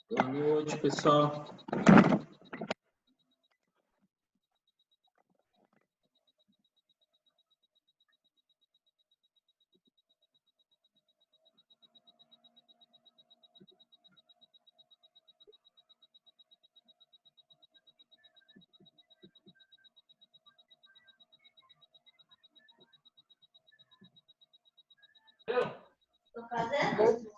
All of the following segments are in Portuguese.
Boa noite, pessoal. Tô fazendo?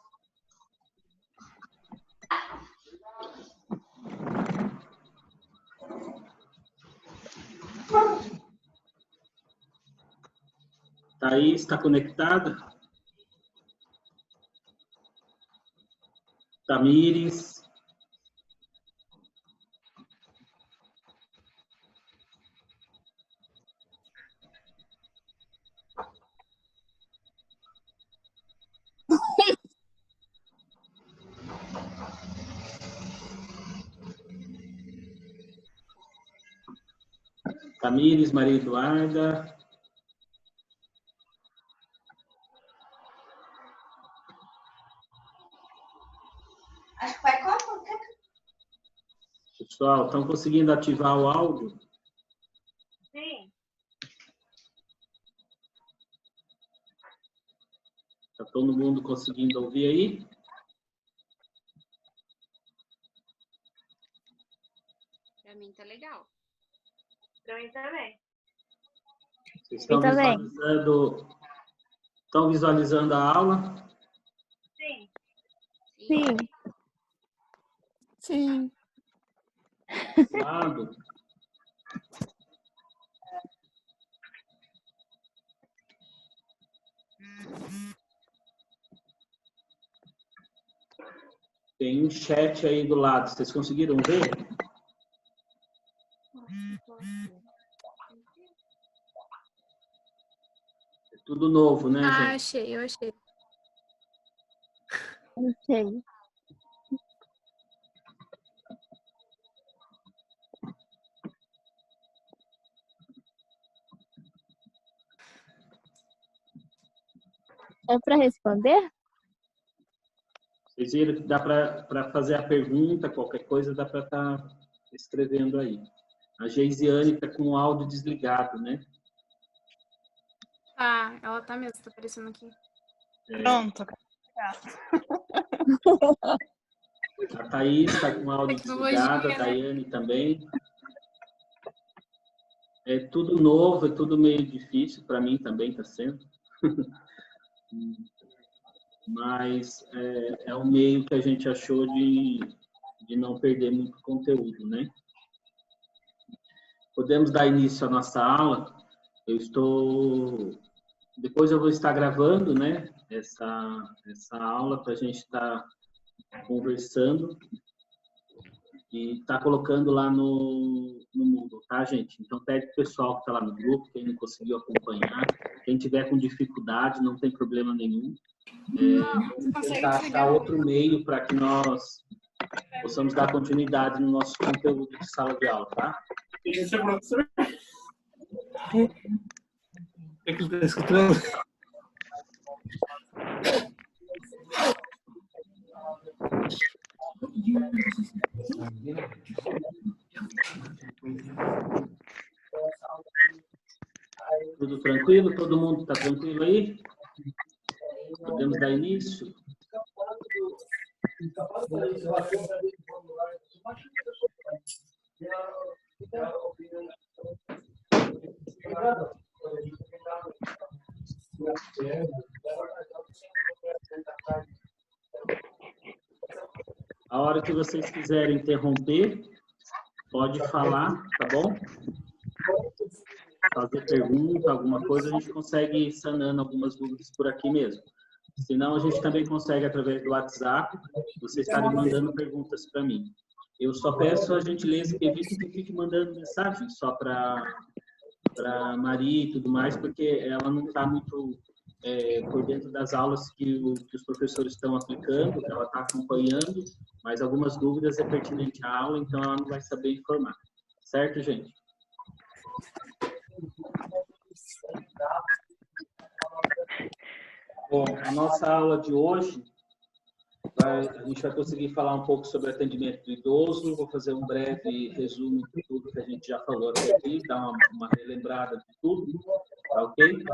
Thaís, está conectada? Tamires. Tamires, Maria Eduarda. Acho que vai como? Pessoal, estão conseguindo ativar o áudio? Sim. Está todo mundo conseguindo ouvir aí? Para mim tá legal. Pra mim também. Vocês estão visualizando a aula? Sim. Sim. Sim. Lado. Tem um chat aí do lado. Vocês conseguiram ver? É tudo novo, né, Ah, gente? achei, eu achei. Ok. É para responder? Vocês viram que dá para fazer a pergunta, qualquer coisa dá para estar escrevendo aí. A Geisiane está com o áudio desligado, né? Ah, ela tá mesmo, tá aparecendo aqui. Pronto. A Thaís está com o áudio Tecnologia, desligado, a né? Daiane também. É tudo novo, é tudo meio difícil, para mim também está sendo. Mas é um meio que a gente achou de não perder muito conteúdo, né? Podemos dar início à nossa aula. Depois eu vou estar gravando, né, essa aula para a gente estar conversando e tá colocando lá no Moodle, tá, gente? Então, pede pro pessoal que está lá no grupo, quem não conseguiu acompanhar, quem tiver com dificuldade, não tem problema nenhum. Vamos tentar achar outro meio para que nós possamos dar continuidade no nosso conteúdo de sala de aula, tá? Esse é o professor? O que ele está escutando? Tudo tranquilo? Todo mundo está tranquilo aí? Podemos dar início? A hora que vocês quiserem interromper, pode falar, tá bom? Fazer pergunta, alguma coisa, a gente consegue ir sanando algumas dúvidas por aqui mesmo. Senão, a gente também consegue, através do WhatsApp, vocês estarem mandando perguntas para mim. Eu só peço a gentileza que evite que fique mandando mensagem só para Maria e tudo mais, porque ela não está muito por dentro das aulas que os professores estão aplicando, ela está acompanhando, mas algumas dúvidas é pertinente à aula, então ela não vai saber informar. Certo, gente? Bom, a nossa aula de hoje, a gente vai conseguir falar um pouco sobre atendimento do idoso, vou fazer um breve resumo de tudo que a gente já falou até aqui, dar uma relembrada de tudo, tá ok?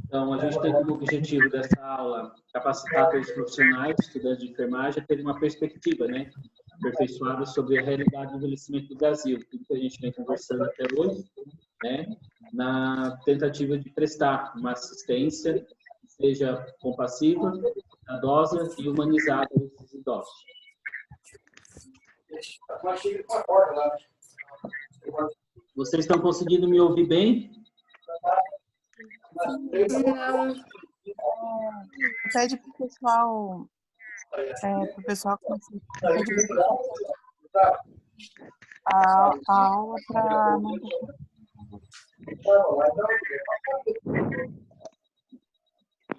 Então, a gente tem como objetivo dessa aula capacitar todos os profissionais, estudantes de enfermagem, a terem uma perspectiva, né, aperfeiçoada sobre a realidade do envelhecimento do Brasil, tudo que a gente vem conversando até hoje, né, na tentativa de prestar uma assistência que seja compassiva, cuidadosa e humanizada a esses idosos. Vocês estão conseguindo me ouvir bem? Não. Pede pro pessoal a aula para não.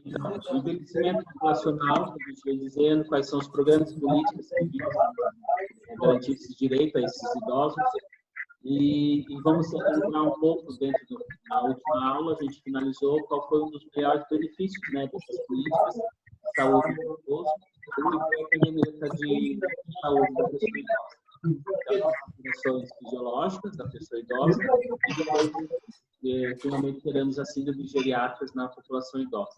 Então, o envelhecimento populacional, que a gente vem dizendo, quais são os programas e políticas que visam garantir esse direito a esses idosos. E vamos entrar um pouco dentro da última aula, a gente finalizou qual foi um dos maiores benefícios, né, dessas políticas de saúde do idoso, que foi a caderneta de saúde da pessoa idosa. Então, as alterações fisiológicas da pessoa idosa e depois, finalmente, teremos a síndrome de geriátricas na população idosa.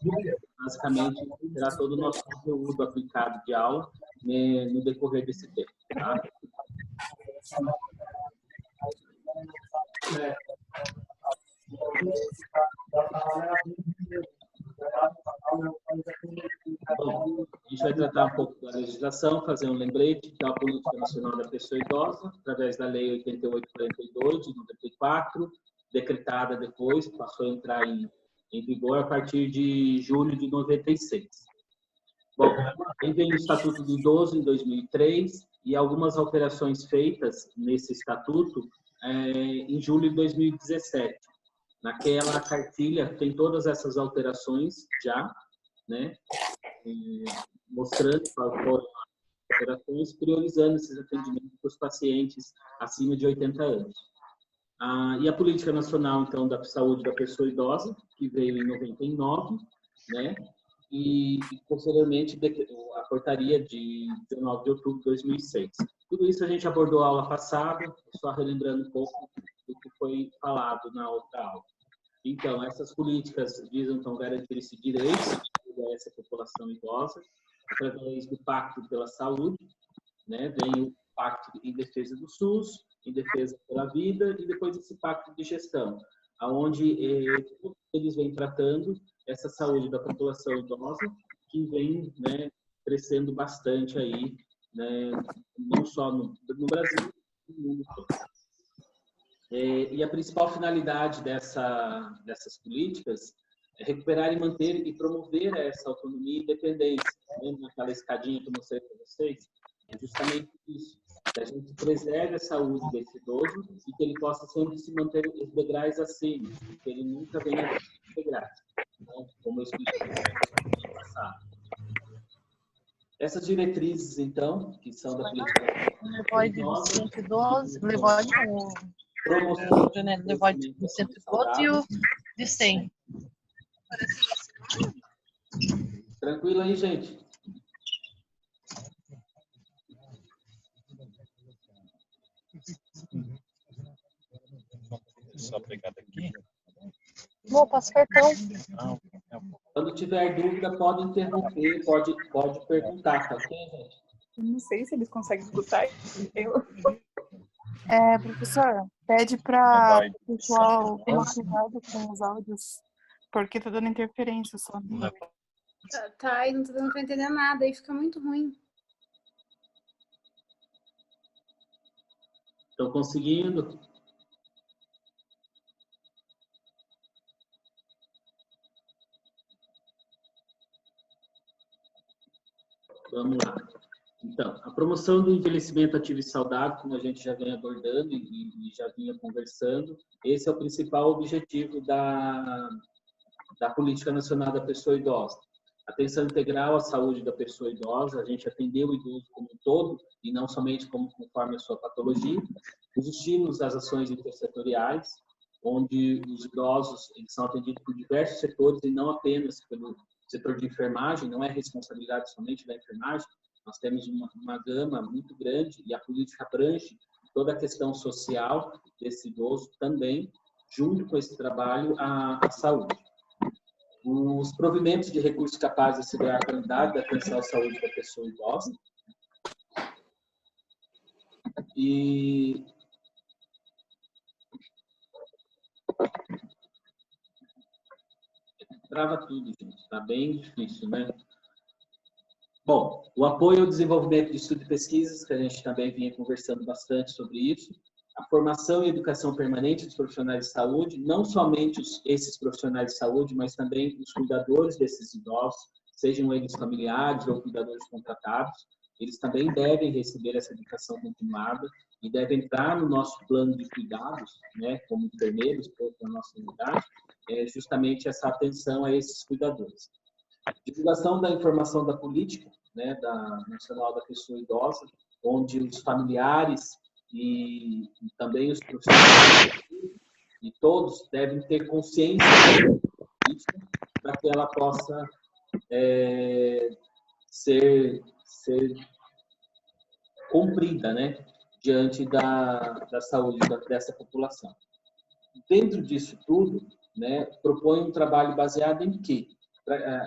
Basicamente, terá todo o nosso conteúdo aplicado de aula, né, no decorrer desse tempo. Tá? Bom, a gente vai tratar um pouco da legislação, fazer um lembrete da Política Nacional da Pessoa Idosa, através da Lei 8842, de 94, decretada depois, passou a entrar em vigor a partir de julho de 96. Bom, aí vem o Estatuto do Idoso, em 2003, e algumas alterações feitas nesse Estatuto em julho de 2017. Naquela cartilha tem todas essas alterações já, né? Mostrando quais foram as alterações, priorizando esses atendimentos para os pacientes acima de 80 anos. E a Política Nacional, então, da Saúde da Pessoa Idosa, que veio em 99, né? E posteriormente, a portaria de 19 de outubro de 2006. Tudo isso a gente abordou na aula passada, só relembrando um pouco do que foi falado na outra aula. Então, essas políticas visam, então, garantir esse direito a essa população idosa, através do Pacto pela Saúde, né? Vem o Pacto em defesa do SUS, em defesa pela vida, e depois esse Pacto de gestão, onde eles vêm tratando essa saúde da população idosa, que vem, né, crescendo bastante aí, né, não só no Brasil, no mundo todo. E a principal finalidade dessas políticas é recuperar e manter e promover essa autonomia e independência. Lembra aquela escadinha que eu mostrei para vocês? É justamente isso, que a gente preserve a saúde desse idoso e que ele possa sempre se manter os degraus acima, que ele nunca venha a degraus, né? Como eu expliquei no passado. Essas diretrizes, então, que são da política Levoide do 112, Levoide do 112 e o de 100. Tranquilo aí, gente? Só pegar daqui. Vou passar cartão. Quando tiver dúvida, pode interromper, pode perguntar, tá ok, gente? Eu não sei se eles conseguem escutar. Professor, pede para o pessoal tomar cuidado com os áudios, porque tá dando interferência só. Tá, e não tô dando pra entender nada, aí fica muito ruim. Estão conseguindo? Vamos lá. Então, a promoção do envelhecimento ativo e saudável, como a gente já vem abordando e já vinha conversando, esse é o principal objetivo da Política Nacional da Pessoa Idosa. Atenção integral à saúde da pessoa idosa, a gente atendeu o idoso como um todo, e não somente conforme a sua patologia. Os estímulos às ações intersetoriais, onde os idosos eles são atendidos por diversos setores e não apenas pelo setor de enfermagem, não é responsabilidade somente da enfermagem. Nós temos uma gama muito grande e a política abrange toda a questão social desse idoso também, junto com esse trabalho, a saúde. Os provimentos de recursos capazes de assegurar a qualidade da atenção à saúde da pessoa idosa. E trava tudo, gente. Está bem difícil, né? Bom, o apoio ao desenvolvimento de estudo e pesquisas, que a gente também vinha conversando bastante sobre isso. A formação e educação permanente dos profissionais de saúde, não somente esses profissionais de saúde, mas também os cuidadores desses idosos, sejam eles familiares ou cuidadores contratados, eles também devem receber essa educação continuada e devem entrar no nosso plano de cuidados, né, como enfermeiros, para a nossa unidade, justamente essa atenção a esses cuidadores. Divulgação da informação da política, né, da Nacional da Pessoa Idosa, onde os familiares e também os profissionais e todos devem ter consciência disso para que ela possa ser cumprida, né, diante da saúde dessa população. Dentro disso tudo, né, propõe um trabalho baseado em quê?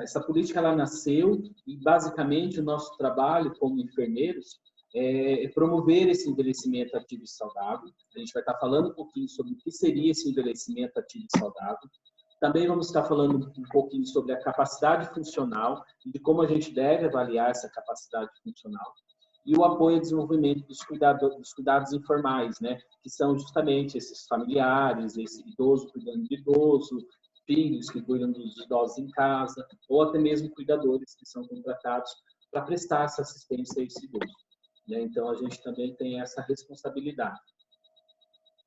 Essa política ela nasceu e basicamente o nosso trabalho como enfermeiros é promover esse envelhecimento ativo e saudável. A gente vai estar falando um pouquinho sobre o que seria esse envelhecimento ativo e saudável. Também vamos estar falando um pouquinho sobre a capacidade funcional e de como a gente deve avaliar essa capacidade funcional. E o apoio ao desenvolvimento dos cuidados informais, né? Que são justamente esses familiares, esse idoso cuidando de idoso, filhos que cuidam dos idosos em casa, ou até mesmo cuidadores que são contratados para prestar essa assistência a esse idoso. Então, a gente também tem essa responsabilidade.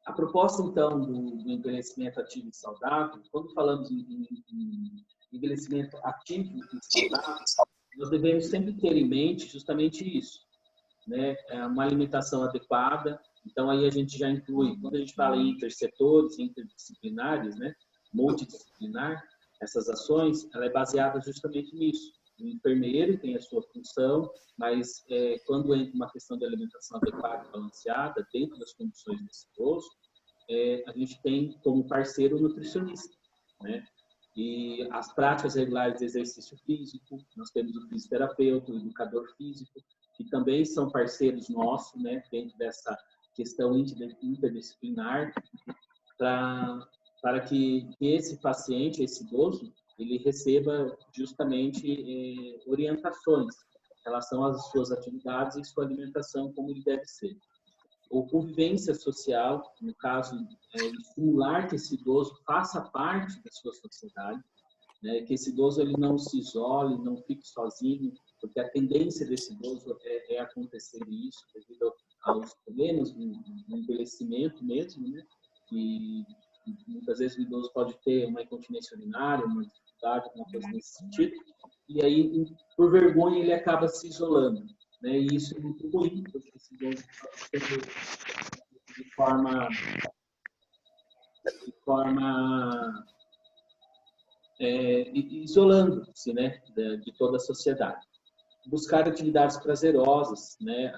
A proposta, então, do envelhecimento ativo e saudável, quando falamos em envelhecimento ativo e saudável, nós devemos sempre ter em mente justamente isso, né? Uma alimentação adequada. Então, aí a gente já inclui, quando a gente fala em intersetores, interdisciplinares, né? Multidisciplinar, essas ações, ela é baseada justamente nisso. O enfermeiro tem a sua função, mas quando entra uma questão de alimentação adequada e balanceada, dentro das condições desse idoso, a gente tem como parceiro o nutricionista, né? E as práticas regulares de exercício físico, nós temos o fisioterapeuta, o educador físico, que também são parceiros nossos, né, dentro dessa questão interdisciplinar, para que esse paciente, esse idoso, ele receba justamente orientações em relação às suas atividades e sua alimentação, como ele deve ser. Ou convivência social, no caso, estimular que esse idoso faça parte da sua sociedade, né? Que esse idoso ele não se isole, não fique sozinho, porque a tendência desse idoso é acontecer isso, devido aos problemas no envelhecimento mesmo, né? E muitas vezes o idoso pode ter uma incontinência urinária, uma dificuldade, alguma coisa nesse sentido, e aí, por vergonha, ele acaba se isolando, né? E isso é muito ruim, porque esse idoso de forma isolando-se, né, de toda a sociedade. Buscar atividades prazerosas, né?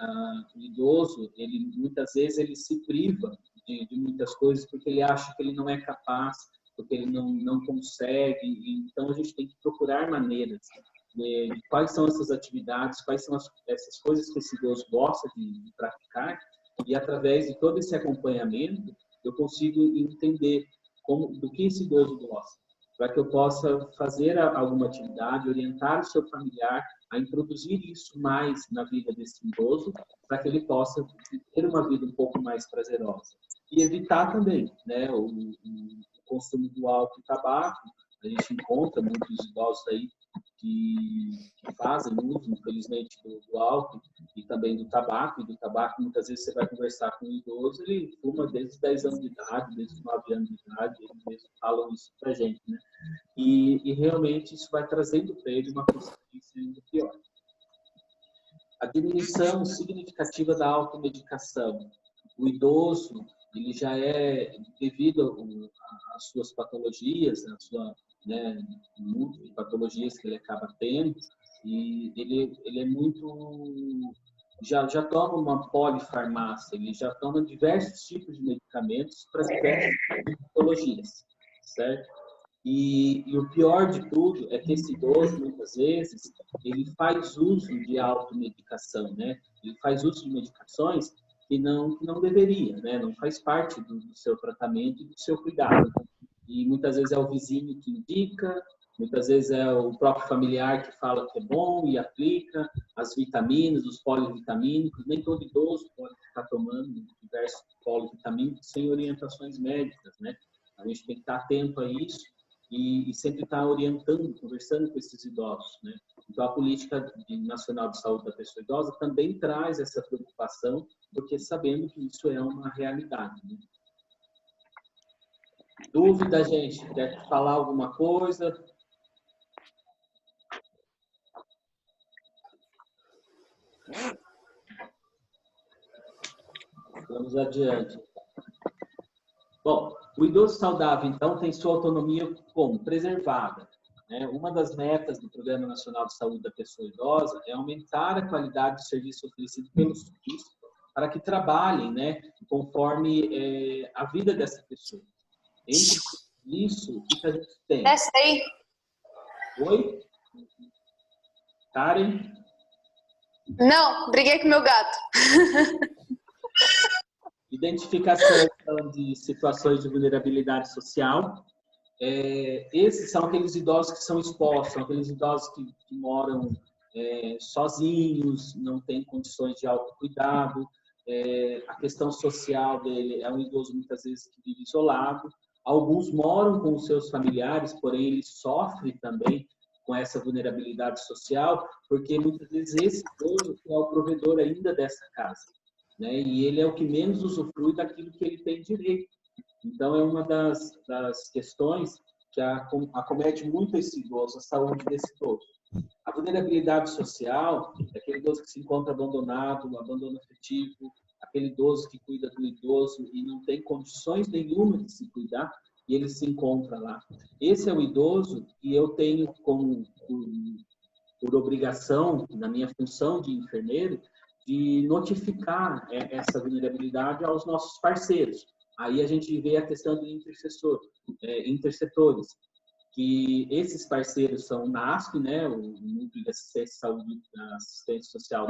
O idoso, ele muitas vezes ele se priva de muitas coisas porque ele acha que ele não é capaz, porque ele não consegue. Então a gente tem que procurar maneiras de quais são essas atividades, quais são essas coisas que esse idoso gosta de praticar, e através de todo esse acompanhamento eu consigo entender do que esse idoso gosta, para que eu possa fazer alguma atividade, orientar o seu familiar a introduzir isso mais na vida desse idoso, para que ele possa ter uma vida um pouco mais prazerosa. E evitar também, né, o consumo do álcool e tabaco, A gente encontra muitos idosos aí que fazem uso, infelizmente, do álcool e também do tabaco. E do tabaco, muitas vezes você vai conversar com um idoso, ele fuma desde os 10 anos de idade, desde os 9 anos de idade, eles mesmos falam isso pra gente, né? E realmente isso vai trazendo para ele uma consequência ainda pior. A diminuição significativa da automedicação. O idoso, ele já é, devido às suas patologias, a sua, né, número de patologias que ele acaba tendo, e ele é muito... Já toma uma polifarmácia, ele já toma diversos tipos de medicamentos para diversas patologias, certo? E o pior de tudo é que esse idoso, muitas vezes, ele faz uso de automedicação, né? Ele faz uso de medicações que não deveria, né? Não faz parte do seu tratamento e do seu cuidado. E muitas vezes é o vizinho que indica, muitas vezes é o próprio familiar que fala que é bom e aplica as vitaminas, os polivitamínicos. Nem todo idoso pode ficar tomando diversos polivitamínicos sem orientações médicas, né? A gente tem que estar atento a isso e sempre estar orientando, conversando com esses idosos, né? Então, a Política Nacional de Saúde da Pessoa Idosa também traz essa preocupação, porque sabendo que isso é uma realidade, né? Dúvida, gente? Quer falar alguma coisa? Vamos adiante. Bom, o idoso saudável, então, tem sua autonomia como? Preservada, né? Uma das metas do Programa Nacional de Saúde da Pessoa Idosa é aumentar a qualidade do serviço oferecido pelo SUS para que trabalhem, né, conforme a vida dessa pessoa. Entre isso, o que a gente tem? Desce aí. Oi? Karen? Não, briguei com meu gato. Identificação de situações de vulnerabilidade social. Esses são aqueles idosos que são expostos, são aqueles idosos que moram sozinhos, não têm condições de autocuidado. A questão social dele é um idoso muitas vezes que vive isolado. Alguns moram com os seus familiares, porém ele sofre também com essa vulnerabilidade social, porque muitas vezes esse idoso é o provedor ainda dessa casa, né? E ele é o que menos usufrui daquilo que ele tem direito. Então, é uma das questões que acomete muito esse idoso, a saúde desse idoso. A vulnerabilidade social é aquele idoso que se encontra abandonado, o abandono afetivo, aquele idoso que cuida do idoso e não tem condições nenhuma de se cuidar, e ele se encontra lá. Esse é o idoso que eu tenho por obrigação, na minha função de enfermeiro, de notificar essa vulnerabilidade aos nossos parceiros. Aí a gente vê a questão do intercessores, que esses parceiros são o NASP, né, o Núcleo de Assistência Social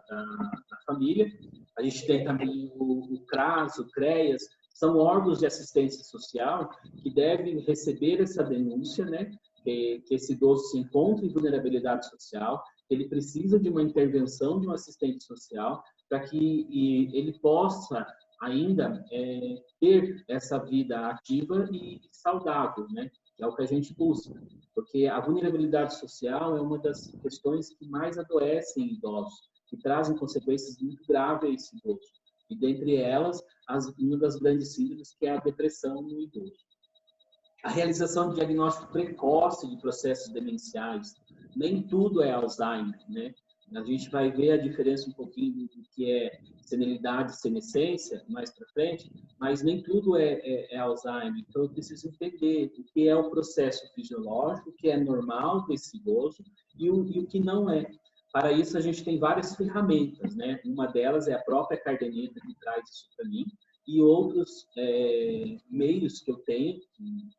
da Família. A gente tem também o CRAS, o CREAS, são órgãos de assistência social que devem receber essa denúncia, né, que esse idoso se encontra em vulnerabilidade social, ele precisa de uma intervenção de um assistente social para que ele possa ainda ter essa vida ativa e saudável, né? Que é o que a gente busca. Porque a vulnerabilidade social é uma das questões que mais adoecem idosos, que trazem consequências muito graves a esse idoso. E dentre elas, uma das grandes síndromes, que é a depressão no idoso. A realização de diagnóstico precoce de processos demenciais. Nem tudo é Alzheimer, né? A gente vai ver a diferença um pouquinho do que é senilidade e senescência mais para frente, mas nem tudo é Alzheimer. Então, eu preciso entender o que é o processo fisiológico, o que é normal desse idoso e o que não é. Para isso, a gente tem várias ferramentas, né? Uma delas é a própria caderneta que traz isso para mim, e outros meios que eu tenho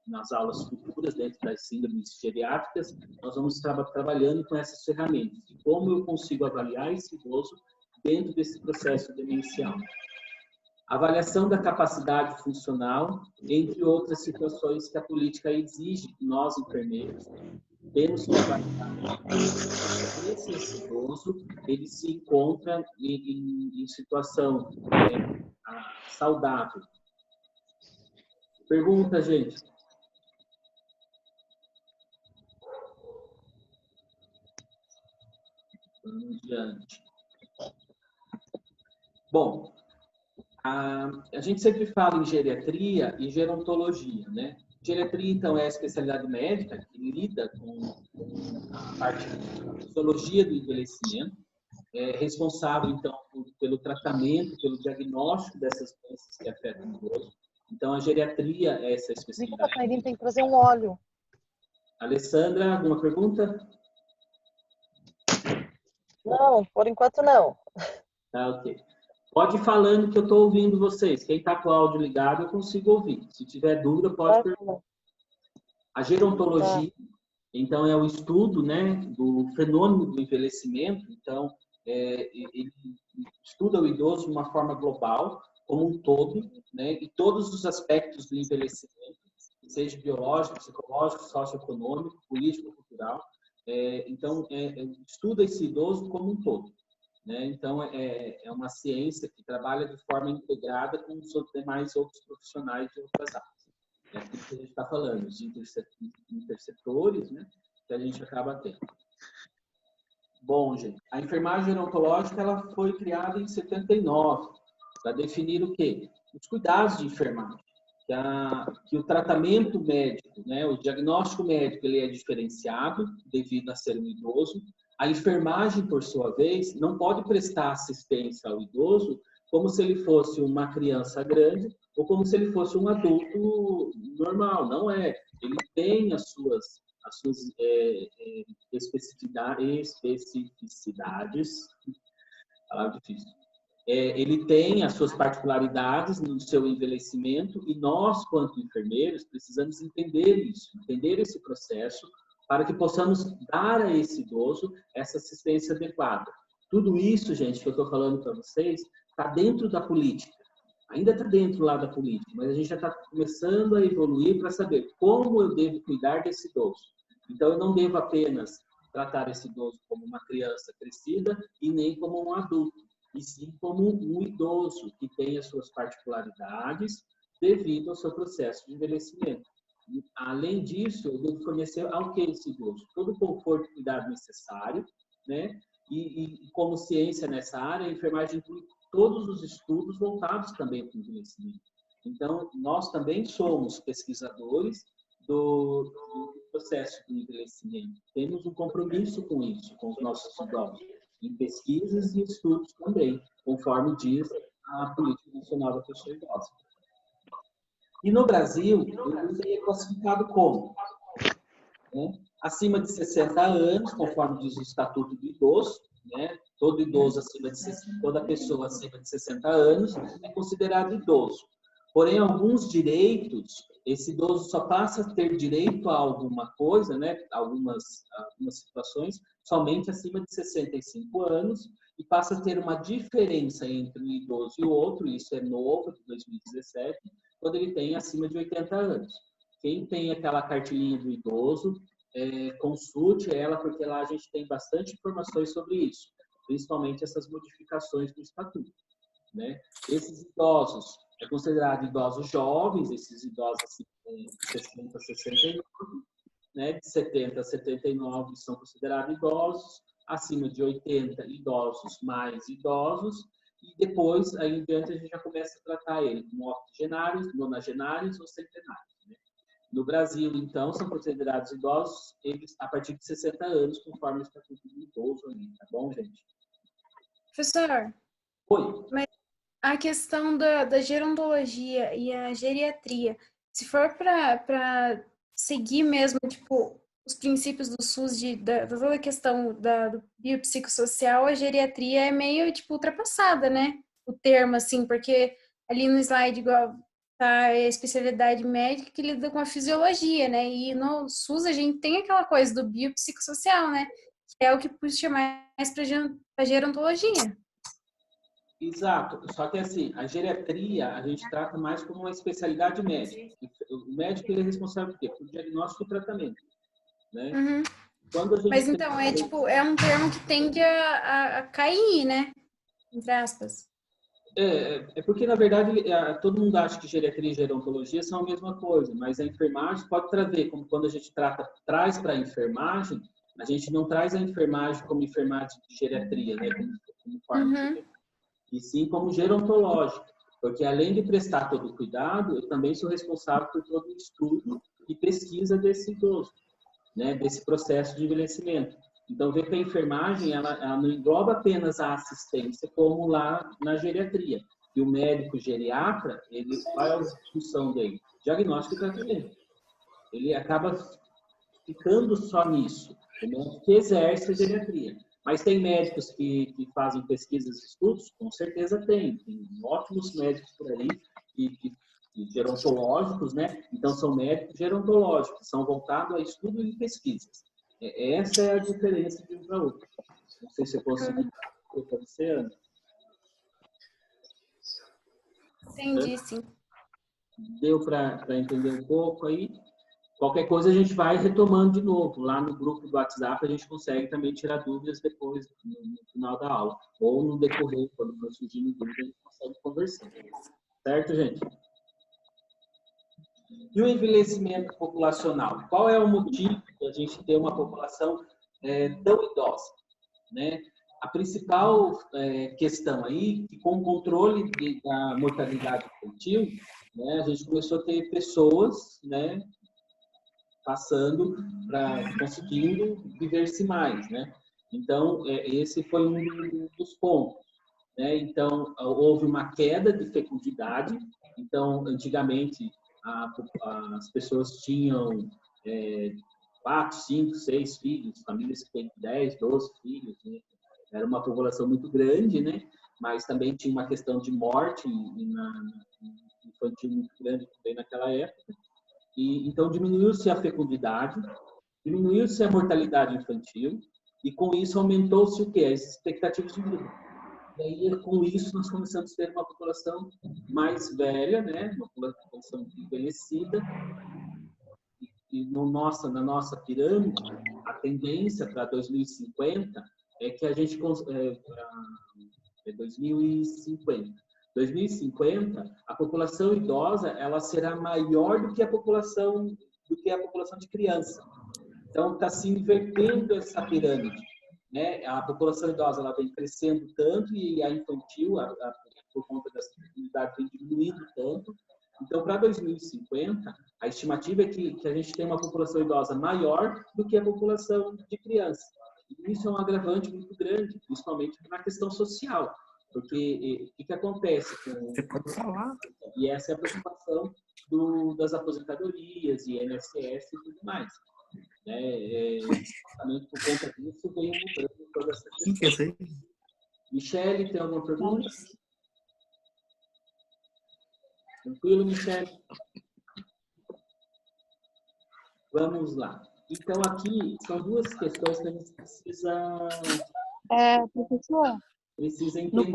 nas aulas futuras, dentro das síndromes geriátricas, nós vamos estar trabalhando com essas ferramentas. E como eu consigo avaliar esse idoso dentro desse processo demencial. Avaliação da capacidade funcional, entre outras situações que a política exige que nós, enfermeiros, temos que avaliar. Esse idoso, ele se encontra em situação saudável. Pergunta, gente. Vamos adiante. Bom, a gente sempre fala em geriatria e gerontologia, né? Geriatria, então, é a especialidade médica que lida com a parte da fisiologia do envelhecimento, é responsável, então, pelo tratamento, pelo diagnóstico dessas doenças que afetam o idoso. Então, a geriatria é essa especialidade. Tem que trazer um óleo. Alessandra, alguma pergunta? Não, por enquanto não. Tá, ok. Pode ir falando que eu estou ouvindo vocês. Quem está com o áudio ligado, eu consigo ouvir. Se tiver dúvida, pode perguntar. A gerontologia, então, é o estudo, né, do fenômeno do envelhecimento. Então, ele estuda o idoso de uma forma global, como um todo, né, e todos os aspectos do envelhecimento, seja biológico, psicológico, socioeconômico, político, cultural. Então, estuda esse idoso como um todo. Né? Então, é uma ciência que trabalha de forma integrada com os demais outros profissionais de outras áreas. É aquilo que a gente está falando, os intersetores, né, que a gente acaba tendo. Bom, gente, a enfermagem gerontológica ela foi criada em 79 para definir o quê? Os cuidados de enfermagem. Que o tratamento médico, né, o diagnóstico médico, ele é diferenciado devido a ser um idoso. A enfermagem, por sua vez, não pode prestar assistência ao idoso como se ele fosse uma criança grande ou como se ele fosse um adulto normal. Não é. Ele tem as suas especificidades. Palavra difícil. Ele tem as suas particularidades no seu envelhecimento e nós, quanto enfermeiros, precisamos entender isso, entender esse processo para que possamos dar a esse idoso essa assistência adequada. Tudo isso, gente, que eu estou falando para vocês, está dentro da política. Ainda está dentro lá da política, mas a gente já está começando a evoluir para saber como eu devo cuidar desse idoso. Então, eu não devo apenas tratar esse idoso como uma criança crescida e nem como um adulto, e sim como um idoso que tem as suas particularidades devido ao seu processo de envelhecimento. E, além disso, eu devo fornecer ao que esse idoso? Todo o conforto e cuidado necessário, né? E como ciência nessa área, a enfermagem inclui todos os estudos voltados também para o envelhecimento. Então, nós também somos pesquisadores do processo de envelhecimento. Temos um compromisso com isso, com os nossos idosos, em pesquisas e estudos também, conforme diz a Política Nacional da Pessoa Idosa. E no Brasil, ele é classificado como? Né? Acima de 60 anos, conforme diz o Estatuto do Idoso, né? Todo idoso acima de 60, toda pessoa acima de 60 anos é considerado idoso. Porém, alguns direitos, esse idoso só passa a ter direito a alguma coisa, né? algumas situações, somente acima de 65 anos, e passa a ter uma diferença entre um idoso e o outro, isso é novo, de 2017, quando ele tem acima de 80 anos. Quem tem aquela cartilinha do idoso, consulte ela, porque lá a gente tem bastante informações sobre isso, principalmente essas modificações do estatuto. Né? Esses idosos, é considerado idosos jovens, esses idosos assim, de 60 a 69, né? De 70 a 79 são considerados idosos, acima de 80, idosos mais idosos, e depois, aí em diante, a gente já começa a tratar ele como octogenários, nonagenários ou centenários. Né? No Brasil, então, são considerados idosos eles a partir de 60 anos, conforme o Estatuto do Idoso ali, tá bom, gente? Professor, Oi. mas a questão da gerontologia e a geriatria, se for para seguir mesmo, tipo, os princípios do SUS, da toda a questão do biopsicossocial, a geriatria é meio, tipo, ultrapassada, né? O termo, assim, porque ali no slide, igual tá a especialidade médica que lida com a fisiologia, né? E no SUS a gente tem aquela coisa do biopsicossocial, né? Que é o que puxa mais para gerontologia. Exato, só que assim, a geriatria a gente trata mais como uma especialidade médica. O médico ele é responsável por quê? Por diagnóstico e tratamento. Né? Uhum. Quando a gente Mas então, é um termo que tende a cair, né? Entre aspas. É porque, na verdade, todo mundo acha que geriatria e gerontologia são a mesma coisa, mas a enfermagem pode trazer, como quando a gente traz para a enfermagem, a gente não traz a enfermagem como enfermagem de geriatria, né? Como forma, e sim como gerontológica, porque além de prestar todo o cuidado, eu também sou responsável por todo o estudo e pesquisa desse idoso, né? Desse processo de envelhecimento. Então, vê que a enfermagem, ela não engloba apenas a assistência, como lá na geriatria. E o médico geriatra, qual é a função dele? Diagnóstico e tratamento. Ele acaba ficando só nisso. O médico que exerce a geriatria. Mas tem médicos que fazem pesquisas e estudos? Com certeza tem. Tem ótimos médicos por aí, gerontológicos, né? Então, são médicos gerontológicos, são voltados a estudo e pesquisas. Essa é a diferença de um para outro. Não sei se eu consegui para você, Ana. Entendi, sim. Deu para entender um pouco aí? Qualquer coisa a gente vai retomando de novo. Lá no grupo do WhatsApp a gente consegue também tirar dúvidas depois, no final da aula. Ou no decorrer, quando for surgindo dúvida, a gente consegue conversar. Certo, gente? E o envelhecimento populacional? Qual é o motivo de a gente ter uma população tão idosa? Né? A principal questão aí, que com o controle da mortalidade infantil, né, a gente começou a ter pessoas, né, conseguindo viver-se mais, né? Então, esse foi um dos pontos, né? Então, houve uma queda de fecundidade. Então, antigamente, as pessoas tinham 4, 5, 6 filhos, famílias que têm 10, 12 filhos, né? Era uma população muito grande, né? Mas também tinha uma questão de morte infantil muito grande também naquela época. Então, diminuiu-se a fecundidade, diminuiu-se a mortalidade infantil, e com isso aumentou-se o quê? As expectativas de vida. E aí, com isso, nós começamos a ter uma população mais velha, né? Uma população envelhecida. E na nossa pirâmide, a tendência para 2050 é que a gente... 2050. 2050, a população idosa ela será maior do que a população de criança. Então, está se invertendo essa pirâmide, né? A população idosa ela vem crescendo tanto e a infantil, por conta dessa fertilidade, vem diminuindo tanto. Então, para 2050, a estimativa é que a gente tem uma população idosa maior do que a população de criança. E isso é um agravante muito grande, principalmente na questão social. Porque o que acontece? Você pode falar. E essa é a preocupação das aposentadorias, e INSS e tudo mais. Exatamente por conta disso, vem mudando toda essa questão. Michele, tem alguma pergunta? Tranquilo, Michele? Vamos lá. Então, aqui são duas questões que a gente Professor, precisa entender.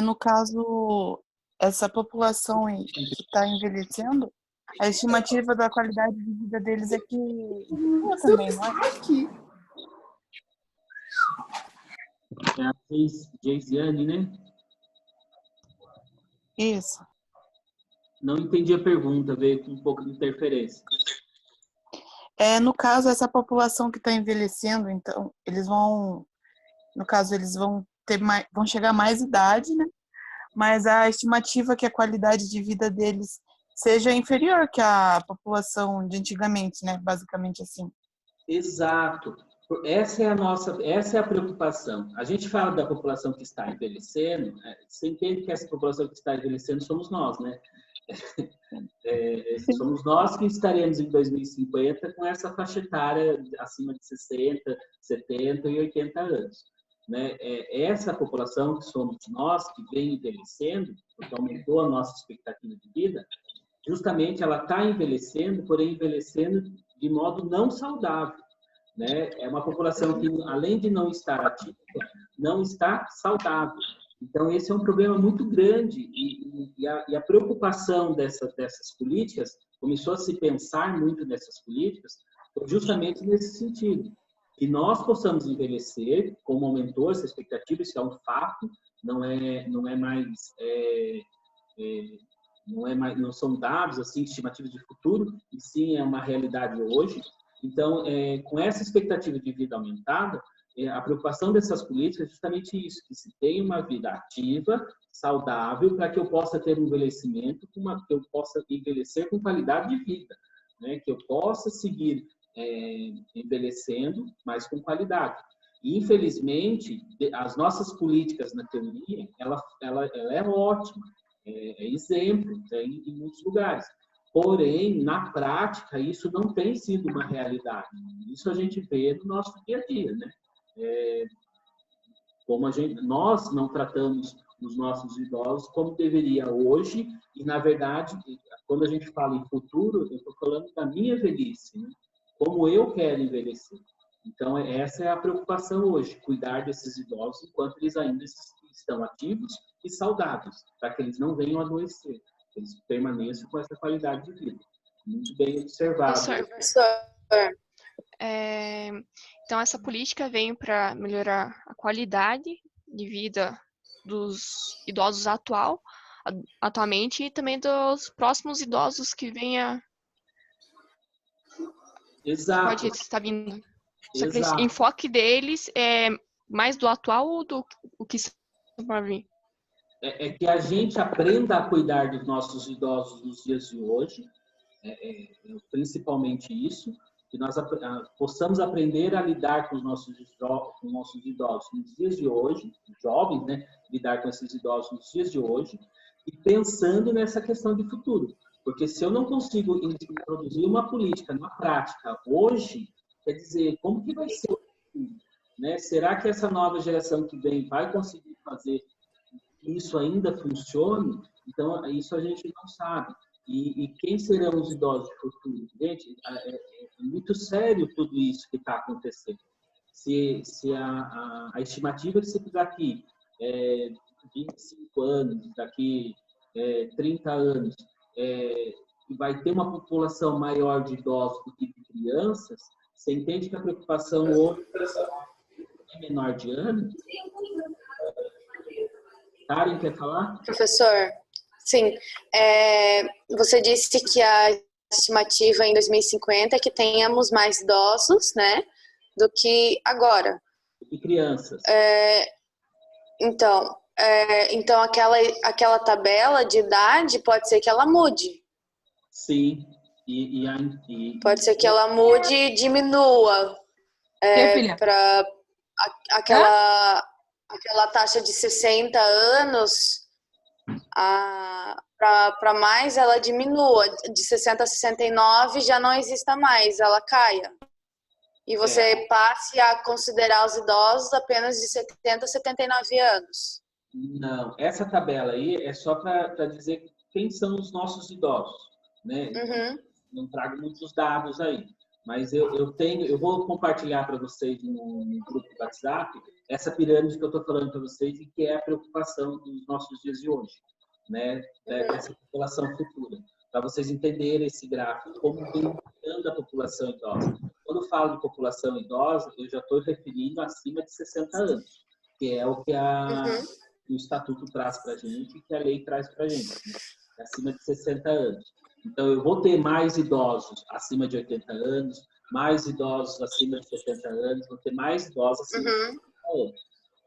no caso, essa população que está envelhecendo, a estimativa da qualidade de vida deles é que também, não é? É a Geisiane, né? Isso. Não entendi a pergunta, veio com um pouco de interferência. No caso, essa população que está envelhecendo, então, eles vão vão chegar a mais idade, né? Mas a estimativa é que a qualidade de vida deles seja inferior que a população de antigamente, né? Basicamente assim. Exato. Essa é a preocupação. A gente fala da população que está envelhecendo, você entende que essa população que está envelhecendo somos nós, né? Somos nós que estaremos em 2050 com essa faixa etária acima de 60, 70 e 80 anos. Né? Essa população que somos nós, que vem envelhecendo, porque aumentou a nossa expectativa de vida, justamente ela está envelhecendo, porém envelhecendo de modo não saudável. Né? É uma população que, além de não estar ativa, não está saudável. Então, esse é um problema muito grande e a preocupação dessas políticas, começou a se pensar muito nessas políticas, justamente nesse sentido. Que nós possamos envelhecer, como aumentou essa expectativa, isso é um fato, não são dados assim estimativas de futuro, e sim é uma realidade hoje. Então, com essa expectativa de vida aumentada, a preocupação dessas políticas é justamente isso, que se tenha uma vida ativa, saudável, para que eu possa ter um envelhecimento, que eu possa envelhecer com qualidade de vida, né? Que eu possa seguir envelhecendo, mas com qualidade. E, infelizmente, as nossas políticas, na teoria, ela é ótima, é exemplo, tem em muitos lugares. Porém, na prática, isso não tem sido uma realidade. Isso a gente vê no nosso dia a dia, né? Como nós não tratamos os nossos idosos como deveria hoje, e, na verdade, quando a gente fala em futuro, eu estou falando da minha velhice, né? Como eu quero envelhecer. Então, essa é a preocupação hoje, cuidar desses idosos enquanto eles ainda estão ativos e saudáveis, para que eles não venham a adoecer, que eles permaneçam com essa qualidade de vida. Muito bem observado. Professor, então essa política veio para melhorar a qualidade de vida dos idosos atualmente e também dos próximos idosos que venha. Exato. Pode estar vindo. Só que Exato. o enfoque deles é mais do atual ou do que está para vir? É que a gente aprenda a cuidar dos nossos idosos nos dias de hoje, principalmente isso, que nós possamos aprender a lidar com os nossos idosos nos dias de hoje, jovens, né? Lidar com esses idosos nos dias de hoje, e pensando nessa questão de futuro. Porque se eu não consigo introduzir uma política na prática hoje, quer dizer, como que vai ser o futuro, né? Será que essa nova geração que vem vai conseguir fazer que isso ainda funcione? Então, isso a gente não sabe. E quem serão os idosos de futuro? Gente, é muito sério tudo isso que está acontecendo. Se a estimativa de se daqui 25 anos, daqui 30 anos, vai ter uma população maior de idosos do que de crianças, você entende que a preocupação hoje é menor de ano? Karen, quer falar? Professor, sim. Você disse que a estimativa em 2050 é que tenhamos mais idosos, né, do que agora. E crianças. Então aquela tabela de idade pode ser que ela mude. Sim. Pode ser que ela mude e diminua para aquela taxa de 60 anos, para mais ela diminua, de 60 a 69 já não exista mais, ela caia. E você passe a considerar os idosos apenas de 70 a 79 anos. Não, essa tabela aí é só para dizer quem são os nossos idosos, né? Uhum. Não trago muitos dados aí, mas eu vou compartilhar para vocês no grupo do WhatsApp essa pirâmide que eu estou falando para vocês e que é a preocupação dos nossos dias de hoje, né? Dessa população futura, para vocês entenderem esse gráfico, como vem mudando a população idosa. Quando eu falo de população idosa, eu já estou referindo acima de 60 anos, que é o que o Estatuto traz para a gente e que a lei traz para a gente, né? Acima de 60 anos. Então, eu vou ter mais idosos acima de 80 anos, mais idosos acima de 70 anos, vou ter mais idosos acima de 70 anos.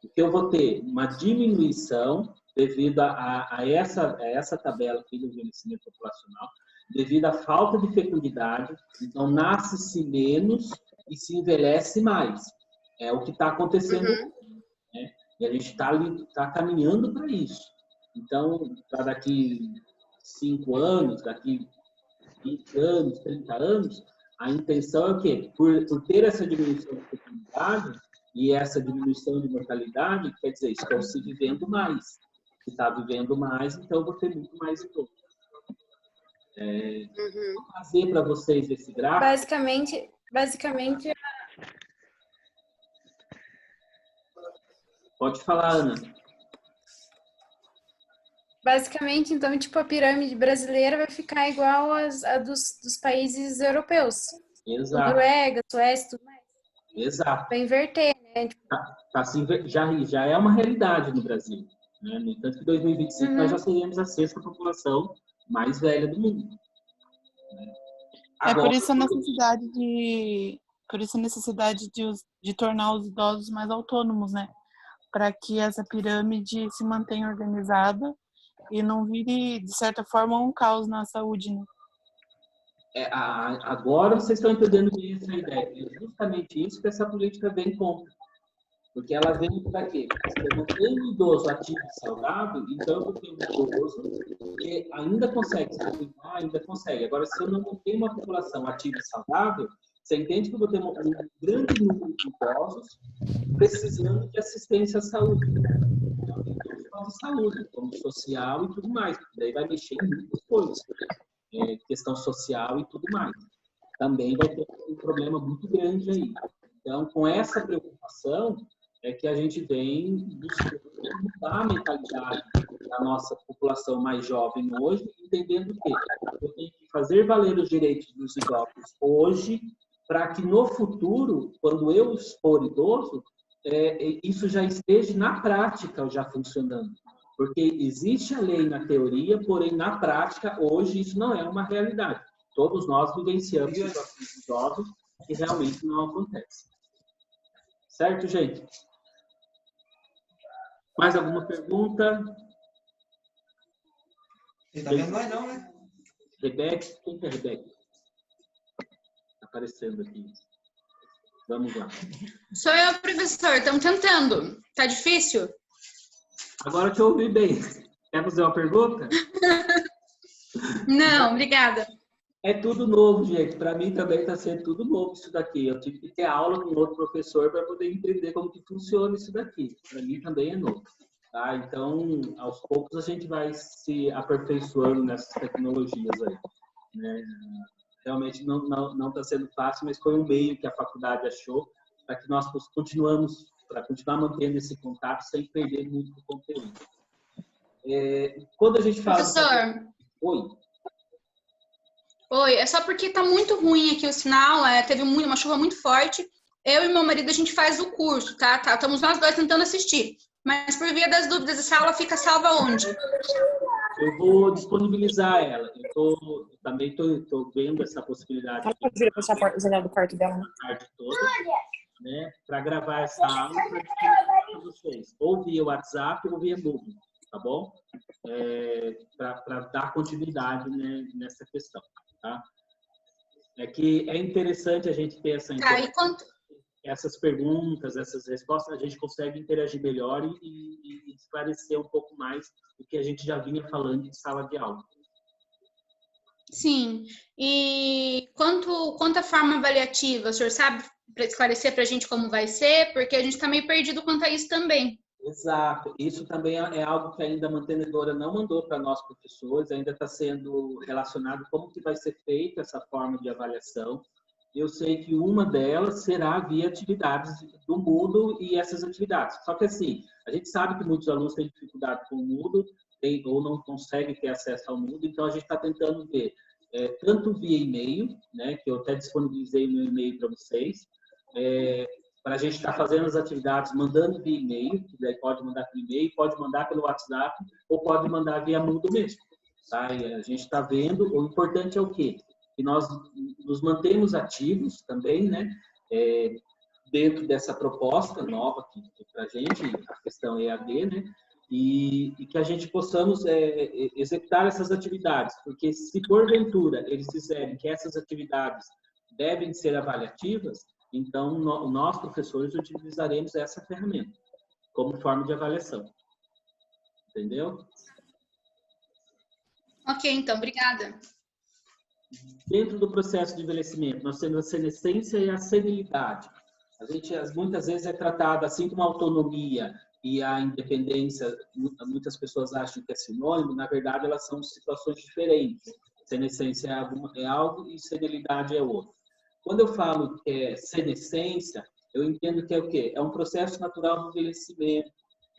O que eu vou ter? Uma diminuição devido a essa tabela aqui do envelhecimento populacional, devido à falta de fecundidade. Então, nasce-se menos e se envelhece mais. É o que está acontecendo, né? E a gente está caminhando para isso. Então, para daqui 5 anos, daqui 20 anos, 30 anos, a intenção é o quê? Por ter essa diminuição de fecundidade e essa diminuição de mortalidade, quer dizer, estão se vivendo mais. Se está vivendo mais, então eu vou ter muito mais idoso. Vou fazer para vocês esse gráfico. Basicamente. Pode falar, Ana. Basicamente, então, tipo, a pirâmide brasileira vai ficar igual a dos países europeus. Exato. Noruega, Suécia, tudo mais. Exato. Vai inverter, né? Tipo, já é uma realidade no Brasil, né? No entanto, que em 2025 nós já seremos a 6ª população mais velha do mundo. É por Agora, isso a necessidade de tornar os idosos mais autônomos, né? Para que essa pirâmide se mantenha organizada e não vire, de certa forma, um caos na saúde, né? agora vocês estão entendendo bem essa ideia. É justamente isso que essa política vem contra. Porque ela vem para quê? Se eu não tenho um idoso ativo e saudável, então eu tenho um idoso que ainda consegue se cuidar, ainda consegue. Agora, se eu não tenho uma população ativa e saudável, você entende que eu vou ter um grande número de idosos precisando de assistência à saúde. Não só de saúde, como social e tudo mais. Daí vai mexer em muitas coisas. Questão social e tudo mais. Também vai ter um problema muito grande aí. Então, com essa preocupação, é que a gente vem buscando mudar a mentalidade da nossa população mais jovem hoje, entendendo que eu tenho que fazer valer os direitos dos idosos hoje, para que no futuro, quando eu for idoso, isso já esteja na prática já funcionando. Porque existe a lei na teoria, porém na prática, hoje, isso não é uma realidade. Todos nós vivenciamos situações de idosos que realmente não acontecem. Certo, gente? Mais alguma pergunta? Você tá vendo nós não, né? Rebeca, quem que é Rebeca? Tá aparecendo aqui. Vamos lá. Sou eu, professor. Estamos tentando. Tá difícil? Agora eu te ouvi bem. Quer fazer uma pergunta? Não, obrigada. É tudo novo, gente. Para mim também está sendo tudo novo isso daqui. Eu tive que ter aula com outro professor para poder entender como que funciona isso daqui. Para mim também é novo. Tá? Então, aos poucos a gente vai se aperfeiçoando nessas tecnologias aí. Né? Realmente não está sendo fácil, mas foi um meio que a faculdade achou para que nós continuar mantendo esse contato sem perder muito do conteúdo. Quando a gente fala... Professor. Oi. Oi, é só porque tá muito ruim aqui o sinal, teve uma chuva muito forte. Eu e meu marido, a gente faz o curso, tá? Estamos nós dois tentando assistir. Mas por via das dúvidas, essa aula fica salva onde? Eu vou disponibilizar ela. Eu também estou vendo essa possibilidade. Ela pode vir a fechar a janela do quarto dela, né? A tarde toda, né? Para gravar essa aula para vocês. Ou via WhatsApp ou via Google, tá bom? Para dar continuidade, né, nessa questão. Tá? É que é interessante a gente ter essas perguntas, essas respostas, a gente consegue interagir melhor e esclarecer um pouco mais do que a gente já vinha falando de sala de aula. Sim. E quanto à forma avaliativa, o senhor sabe para esclarecer para a gente como vai ser? Porque a gente está meio perdido quanto a isso também. Exato. Isso também é algo que ainda a mantenedora não mandou para nós professores, ainda está sendo relacionado como que vai ser feita essa forma de avaliação. Eu sei que uma delas será via atividades do Moodle e essas atividades. Só que assim, a gente sabe que muitos alunos têm dificuldade com o Moodle ou não conseguem ter acesso ao Moodle, então a gente está tentando ver tanto via e-mail, né, que eu até disponibilizei no e-mail para vocês, para a gente estar fazendo as atividades, mandando via e-mail, que daí pode mandar por e-mail, pode mandar pelo WhatsApp, ou pode mandar via Moodle mesmo. Tá? E a gente está vendo, o importante é o quê? Que nós nos mantemos ativos também, né? Dentro dessa proposta nova para a gente, a questão EAD, né? E que a gente possamos executar essas atividades, porque se porventura eles disserem que essas atividades devem ser avaliativas, então, nós, professores, utilizaremos essa ferramenta como forma de avaliação. Entendeu? Ok, então, obrigada. Dentro do processo de envelhecimento, nós temos a senescência e a senilidade. A gente, muitas vezes, é tratado assim como a autonomia e a independência. Muitas pessoas acham que é sinônimo, na verdade, elas são situações diferentes. Senescência é algo e senilidade é outro. Quando eu falo que é senescência, eu entendo que é o quê? É um processo natural do envelhecimento.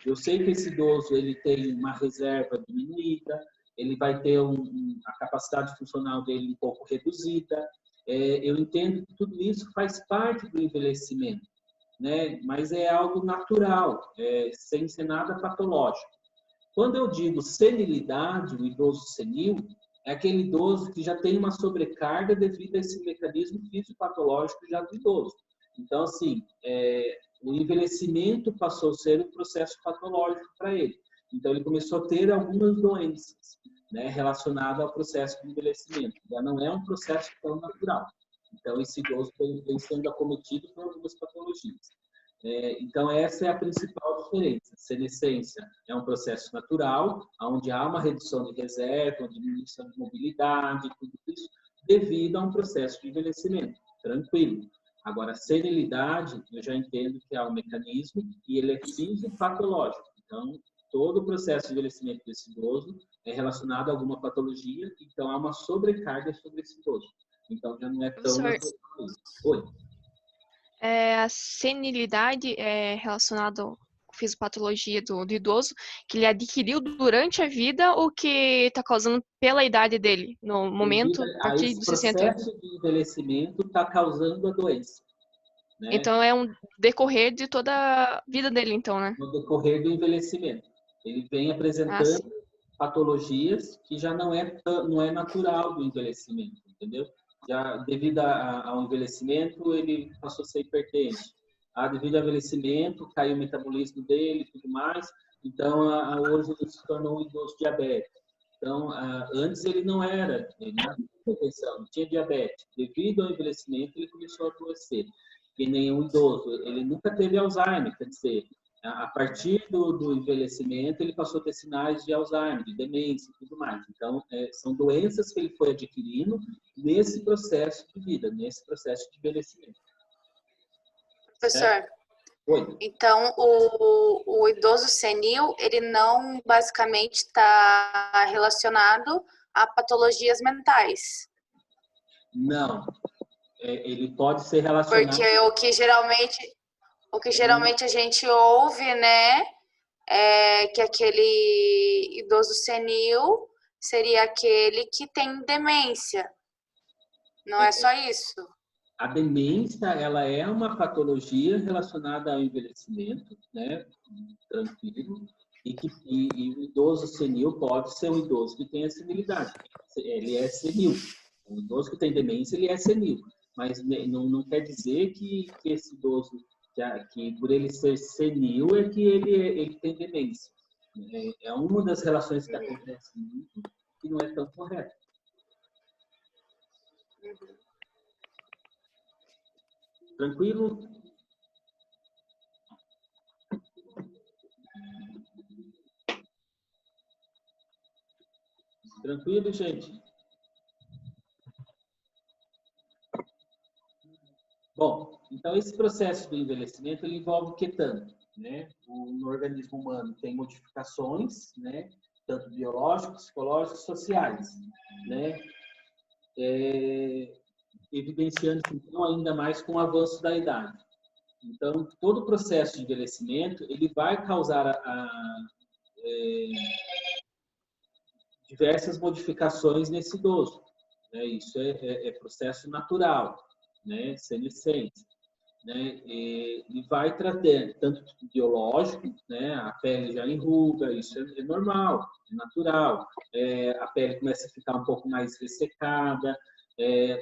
Eu sei que esse idoso ele tem uma reserva diminuída, ele vai ter a capacidade funcional dele um pouco reduzida. Eu entendo que tudo isso faz parte do envelhecimento, né? Mas é algo natural, sem ser nada patológico. Quando eu digo senilidade, o idoso senil, é aquele idoso que já tem uma sobrecarga devido a esse mecanismo fisiopatológico já do idoso. Então, assim, o envelhecimento passou a ser um processo patológico para ele. Então, ele começou a ter algumas doenças, né, relacionadas ao processo de envelhecimento. Já não é um processo tão natural. Então, esse idoso vem sendo acometido por algumas patologias. Então, essa é a principal diferença. Senescência é um processo natural, onde há uma redução de reserva, uma diminuição de mobilidade, tudo isso, devido a um processo de envelhecimento. Tranquilo. Agora, senilidade, eu já entendo que há um mecanismo e ele é fisiopatológico. Então, todo o processo de envelhecimento desse idoso é relacionado a alguma patologia, então há uma sobrecarga sobre esse idoso. Então, já não é tão natural. Oi. A senilidade é relacionada à fisiopatologia do idoso que ele adquiriu durante a vida ou que está causando pela idade dele, no momento a partir dos 60 anos? O processo de envelhecimento está causando a doença. Né? Então, é um decorrer de toda a vida dele, então, né? No decorrer do envelhecimento. Ele vem apresentando patologias que já não é natural do envelhecimento, entendeu? Já devido ao envelhecimento, ele passou a ser hipertenso. Devido ao envelhecimento, caiu o metabolismo dele e tudo mais. Então, hoje ele se tornou um idoso diabético. Então, antes ele não tinha diabetes. Devido ao envelhecimento, ele começou a adoecer. Que nem um idoso, ele nunca teve Alzheimer, quer dizer, a partir do envelhecimento, ele passou a ter sinais de Alzheimer, de demência e tudo mais. Então, são doenças que ele foi adquirindo nesse processo de vida, nesse processo de envelhecimento. Professor, Oi. Então o idoso senil, ele não basicamente está relacionado a patologias mentais? Não. Ele pode ser relacionado... Porque o que geralmente a gente ouve, né, é que aquele idoso senil seria aquele que tem demência. Não é só isso? A demência, ela é uma patologia relacionada ao envelhecimento, né, tranquilo, e o idoso senil pode ser um idoso que tem a senilidade. Ele é senil. O idoso que tem demência, ele é senil. Mas não quer dizer que esse idoso, que por ele ser senil, é que ele tem demência. É uma das relações que acontece muito que não é tão correta. Tranquilo? Tranquilo, gente? Bom, então esse processo do envelhecimento ele envolve o que tanto? Né? No organismo humano tem modificações, né? Tanto biológicas, psicológicas, sociais, né? Evidenciando então ainda mais com o avanço da idade. Então, todo o processo de envelhecimento ele vai causar diversas modificações nesse idoso. Né? Isso é processo natural, né? Senescência. Né? E vai trazer tanto biológico, né? A pele já enruga, isso é normal, é natural. A pele começa a ficar um pouco mais ressecada,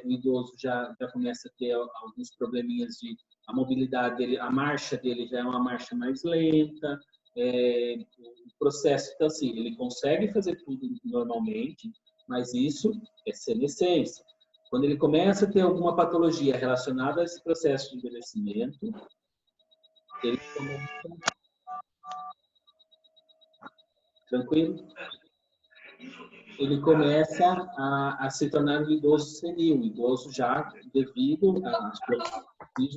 o idoso já começa a ter alguns probleminhas a mobilidade dele, a marcha dele já é uma marcha mais lenta, o processo, então assim, ele consegue fazer tudo normalmente, mas isso é senescência. Quando ele começa a ter alguma patologia relacionada a esse processo de envelhecimento, ele começa... Tranquilo? Ele começa a se tornar um idoso senil, um idoso já devido às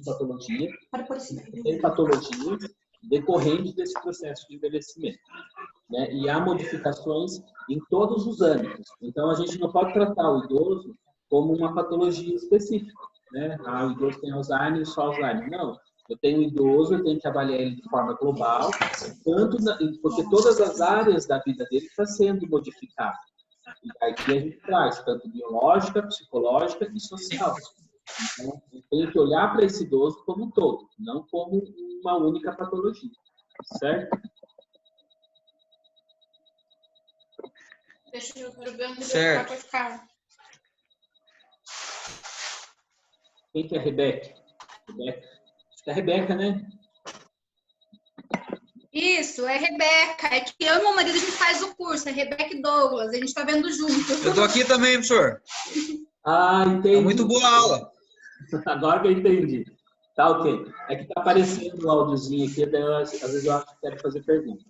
patologias, tem patologias decorrentes desse processo de envelhecimento. Né? E há modificações em todos os âmbitos. Então, a gente não pode tratar o idoso como uma patologia específica. Né? O idoso tem Alzheimer, só Alzheimer. Não. Eu tenho um idoso, eu tenho que avaliar ele de forma global, porque todas as áreas da vida dele estão sendo modificadas. E aqui a gente traz tanto biológica, psicológica e social. Então, eu tenho que olhar para esse idoso como um todo, não como uma única patologia. Certo? Deixa eu ver onde Certo. vai ficar. Quem que é a Rebeca? Rebeca? Acho que é a Rebeca, né? Isso, é Rebeca. É que eu e meu marido a gente faz o curso, é Rebeca e Douglas, a gente tá vendo junto. Eu tô aqui também, professor. Ah, entendi. É muito boa a aula. Agora que eu entendi. Tá, ok. É que tá aparecendo um áudiozinho aqui, daí às vezes eu acho que quero fazer pergunta.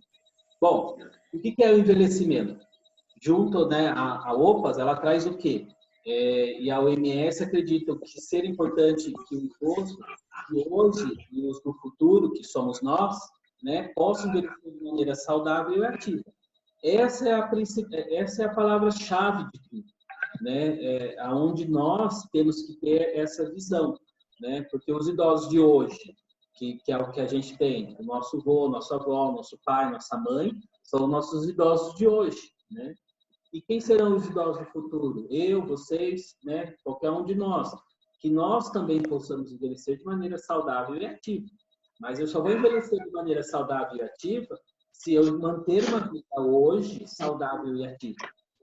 Bom, o que é o envelhecimento? Junto, né, a OPAS, ela traz o quê? E a OMS acredita que ser importante que o idoso, que hoje e os no futuro, que somos nós, né, possam envelhecer de maneira saudável e ativa. Essa é a palavra-chave de tudo, né? Aonde nós temos que ter essa visão, né? Porque os idosos de hoje, que é o que a gente tem, o nosso avô, nossa avó, nosso pai, nossa mãe, são nossos idosos de hoje, né? E quem serão os idosos do futuro? Eu, vocês, né? Qualquer um de nós. Que nós também possamos envelhecer de maneira saudável e ativa. Mas eu só vou envelhecer de maneira saudável e ativa se eu manter uma vida hoje saudável e ativa.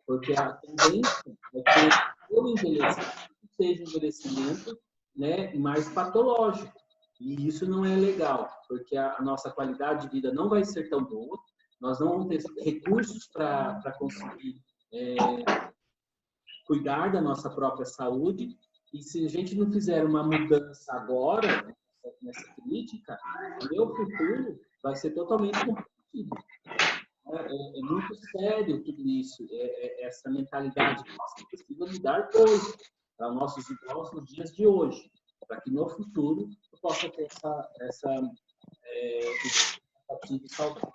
Porque a tendência é que o envelhecimento seja um envelhecimento, né, mais patológico. E isso não é legal, porque a nossa qualidade de vida não vai ser tão boa, nós não vamos ter recursos para conseguir cuidar da nossa própria saúde, e se a gente não fizer uma mudança agora, nessa crítica, o meu futuro vai ser totalmente comprometido. É muito sério tudo isso, essa mentalidade que nós precisamos mudar hoje, para os nossos idosos nos dias de hoje, para que no futuro eu possa ter essa ativa e saudável.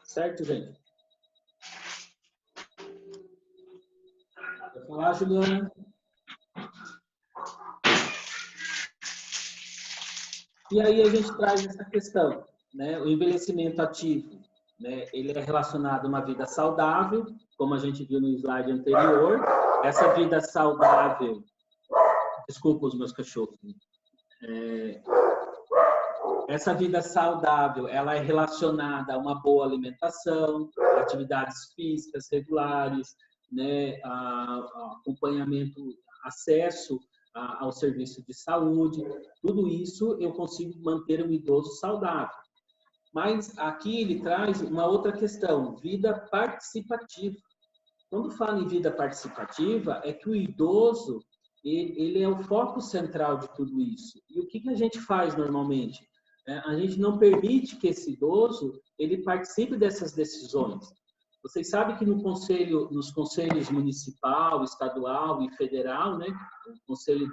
Certo, gente? Vai falar, Juliana? E aí a gente traz essa questão, né? O envelhecimento ativo, né? Ele é relacionado a uma vida saudável, como a gente viu no slide anterior. Essa vida saudável, desculpa os meus cachorros. Essa vida saudável, ela é relacionada a uma boa alimentação, atividades físicas regulares, né? A acompanhamento, acesso ao serviço de saúde. Tudo isso eu consigo manter um idoso saudável. Mas aqui ele traz uma outra questão, vida participativa. Quando fala em vida participativa, é que o idoso, ele é o foco central de tudo isso. E o que a gente faz normalmente? A gente não permite que esse idoso ele participe dessas decisões. Vocês sabem que nos conselhos municipal, estadual e federal, né, o conselho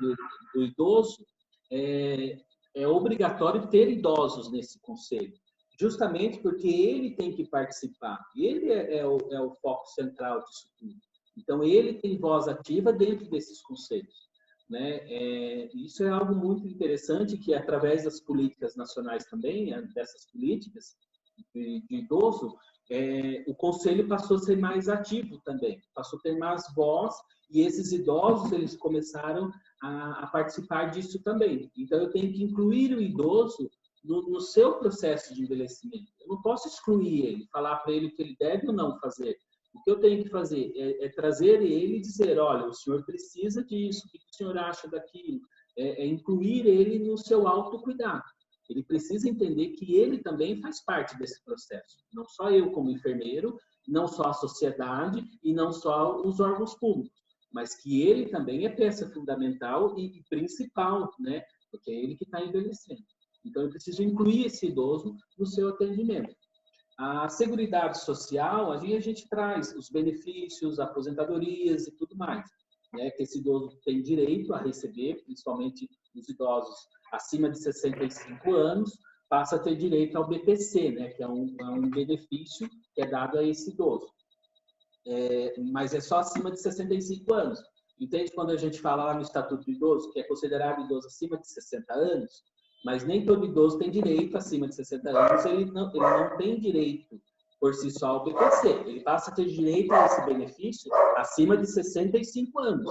do idoso, é obrigatório ter idosos nesse conselho, justamente porque ele tem que participar. Ele é o foco central disso tudo. Então, ele tem voz ativa dentro desses conselhos, né? Isso é algo muito interessante, que através das políticas nacionais também, dessas políticas de idoso, o conselho passou a ser mais ativo também, passou a ter mais voz, e esses idosos eles começaram a participar disso também. Então, eu tenho que incluir o idoso no seu processo de envelhecimento. Eu não posso excluir ele, falar para ele o que ele deve ou não fazer. O que eu tenho que fazer é trazer ele e dizer, olha, o senhor precisa disso, o que o senhor acha daquilo? Incluir ele no seu autocuidado. Ele precisa entender que ele também faz parte desse processo. Não só eu como enfermeiro, não só a sociedade e não só os órgãos públicos, mas que ele também é peça fundamental e principal, né? Porque é ele que está envelhecendo. Então, eu preciso incluir esse idoso no seu atendimento. A Seguridade Social, a gente traz os benefícios, aposentadorias e tudo mais, né? Que esse idoso tem direito a receber, principalmente os idosos acima de 65 anos, passa a ter direito ao BPC, né? Que é um benefício que é dado a esse idoso. Mas é só acima de 65 anos. Entende quando a gente fala lá no Estatuto do Idoso, que é considerado idoso acima de 60 anos, mas nem todo idoso tem direito acima de 60 anos, ele não tem direito por si só ao BPC. Ele passa a ter direito a esse benefício acima de 65 anos,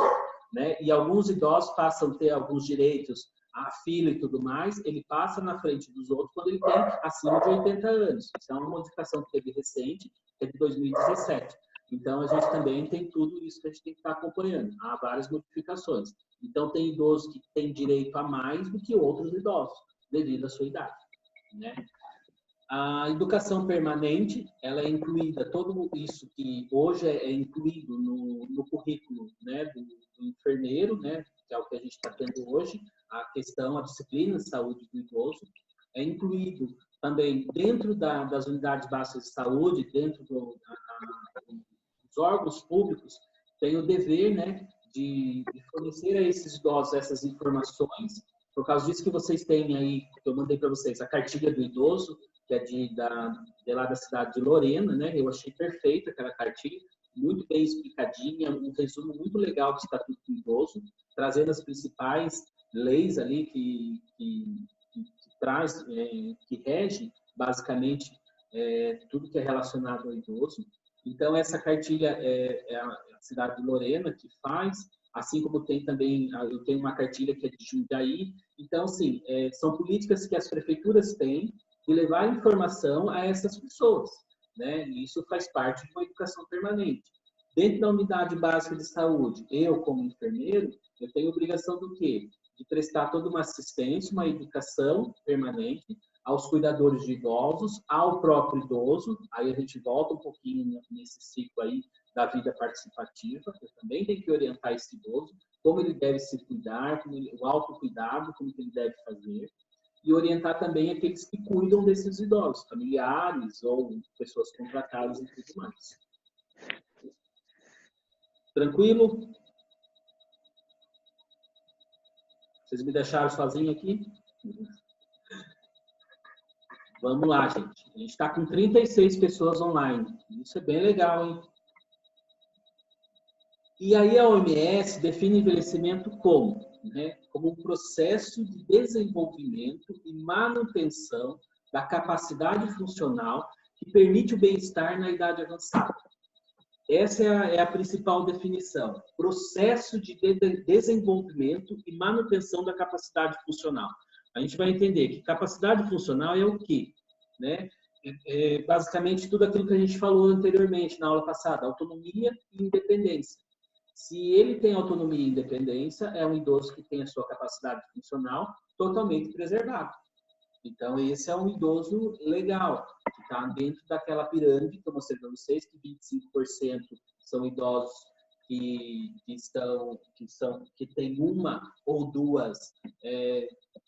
né? E alguns idosos passam a ter alguns direitos à fila e tudo mais, ele passa na frente dos outros quando ele tem acima de 80 anos. Isso é uma modificação que teve recente, que é de 2017. Então, a gente também tem tudo isso que a gente tem que estar acompanhando. Há várias modificações. Então, tem idosos que têm direito a mais do que outros idosos, devido à sua idade, né? A educação permanente, ela é incluída, tudo isso que hoje é incluído no currículo, né, do enfermeiro, né, que é o que a gente está tendo hoje, a questão, a disciplina de saúde do idoso, é incluído também dentro das unidades básicas de saúde, dentro dos órgãos públicos, tem o dever, né, de fornecer a esses idosos essas informações. Por causa disso que vocês têm aí, que eu mandei para vocês, a cartilha do idoso, que é de lá da cidade de Lorena, né? Eu achei perfeita aquela cartilha, muito bem explicadinha, um resumo muito legal do Estatuto do Idoso, trazendo as principais leis ali que traz, que rege, basicamente, tudo que é relacionado ao idoso. Então, essa cartilha é a cidade de Lorena que faz, assim como tem também, eu tenho uma cartilha que é de Jundiaí. Então, sim, são políticas que as prefeituras têm de levar informação a essas pessoas, né? E isso faz parte de uma educação permanente. Dentro da unidade básica de saúde, eu, como enfermeiro, eu tenho obrigação do quê? De prestar toda uma assistência, uma educação permanente aos cuidadores de idosos, ao próprio idoso. Aí a gente volta um pouquinho nesse ciclo aí da vida participativa. Eu também tenho que orientar esse idoso, como ele deve se cuidar, o autocuidado, como que ele deve fazer. E orientar também aqueles que cuidam desses idosos, familiares ou pessoas contratadas e tudo mais. Tranquilo? Vocês me deixaram sozinho aqui? Vamos lá, gente. A gente está com 36 pessoas online. Isso é bem legal, hein? E aí a OMS define envelhecimento como? Né? Como um processo de desenvolvimento e manutenção da capacidade funcional que permite o bem-estar na idade avançada. Essa é a principal definição. Processo de desenvolvimento e manutenção da capacidade funcional. A gente vai entender que capacidade funcional é o quê? Né? Basicamente tudo aquilo que a gente falou anteriormente na aula passada, autonomia e independência. Se ele tem autonomia e independência, é um idoso que tem a sua capacidade funcional totalmente preservada. Então, esse é um idoso legal, que está dentro daquela pirâmide que eu mostrei para vocês, que 25% são idosos que têm uma ou duas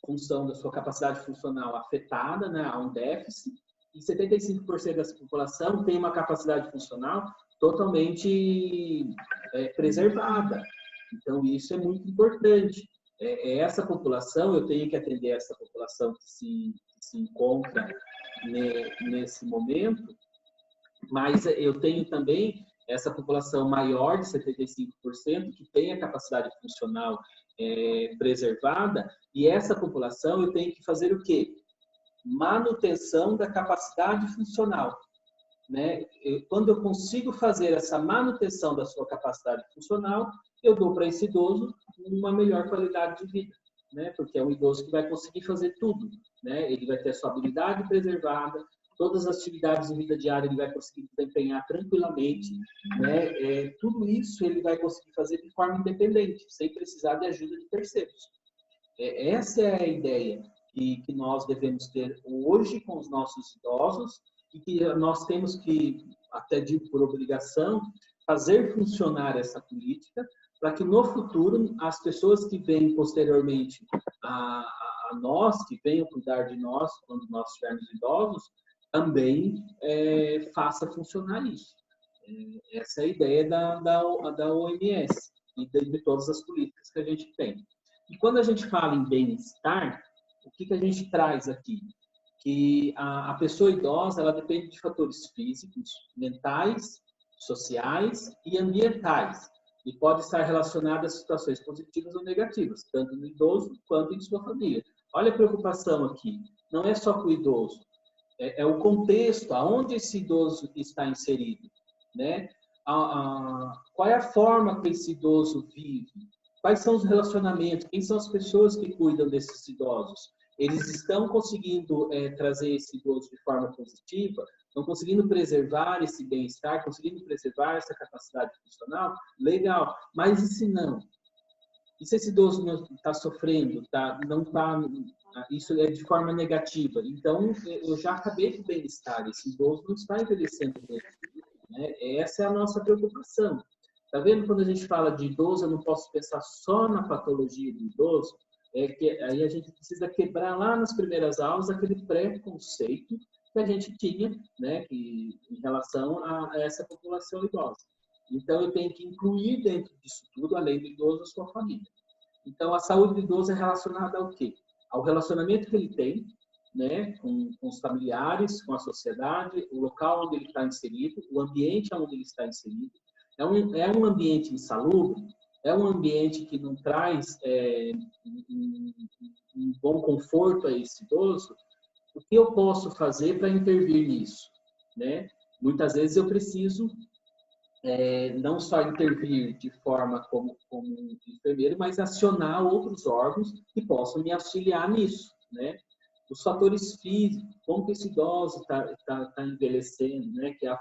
função da sua capacidade funcional afetada, né, há um déficit, e 75% dessa população tem uma capacidade funcional totalmente preservada. Então, isso é muito importante. Essa população, eu tenho que atender essa população que se encontra nesse momento, mas eu tenho também essa população maior de 75% que tem a capacidade funcional preservada, e essa população eu tenho que fazer o quê? Manutenção da capacidade funcional. Né? Quando eu consigo fazer essa manutenção da sua capacidade funcional, eu dou para esse idoso uma melhor qualidade de vida, né? Porque é um idoso que vai conseguir fazer tudo, né? Ele vai ter a sua habilidade preservada, todas as atividades de vida diária ele vai conseguir desempenhar tranquilamente, né? Tudo isso ele vai conseguir fazer de forma independente, sem precisar de ajuda de terceiros. Essa é a ideia que nós devemos ter hoje com os nossos idosos, e que nós temos que, até dito por obrigação, fazer funcionar essa política para que no futuro as pessoas que vêm posteriormente a nós, que venham cuidar de nós quando nós estivermos idosos, também faça funcionar isso. Essa é a ideia da OMS e de todas as políticas que a gente tem. E quando a gente fala em bem-estar, o que a gente traz aqui? Que a pessoa idosa, ela depende de fatores físicos, mentais, sociais e ambientais, e pode estar relacionada a situações positivas ou negativas, tanto no idoso quanto em sua família. Olha a preocupação aqui, não é só com o idoso, é o contexto, aonde esse idoso está inserido, né? Qual é a forma que esse idoso vive? Quais são os relacionamentos? Quem são as pessoas que cuidam desses idosos? eles estão conseguindo trazer esse idoso de forma positiva, estão conseguindo preservar esse bem-estar, conseguindo preservar essa capacidade funcional, legal. Mas e se não? E se esse idoso não está sofrendo, não está, isso é de forma negativa? Então, eu já acabei com o bem-estar, esse idoso não está envelhecendo bem. Né? Essa é a nossa preocupação. Está vendo? Quando a gente fala de idoso, eu não posso pensar só na patologia do idoso, que aí a gente precisa quebrar lá nas primeiras aulas aquele preconceito que a gente tinha, né, em relação a essa população idosa. Então, eu tenho que incluir dentro disso tudo, além do idoso, a sua família. Então, a saúde do idoso é relacionada ao quê? Ao relacionamento que ele tem, né, com os familiares, com a sociedade, o local onde ele está inserido, o ambiente onde ele está inserido. É um ambiente insalubre? É um ambiente que não traz um bom conforto a esse idoso? O que eu posso fazer para intervir nisso? Né? Muitas vezes eu preciso não só intervir de forma como enfermeiro, mas acionar outros órgãos que possam me auxiliar nisso. Né? Os fatores físicos, como que esse idoso está envelhecendo, né? Que é a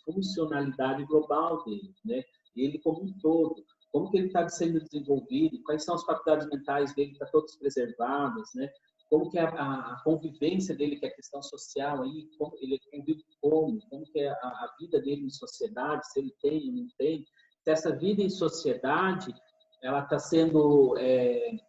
funcionalidade global dele, né? Ele como um todo, como que ele está sendo desenvolvido, quais são as faculdades mentais dele, estão todas preservadas, né? Como que é a convivência dele, que é a questão social aí, como ele convive como que é a vida dele em sociedade, se ele tem ou não tem, se essa vida em sociedade ela está sendo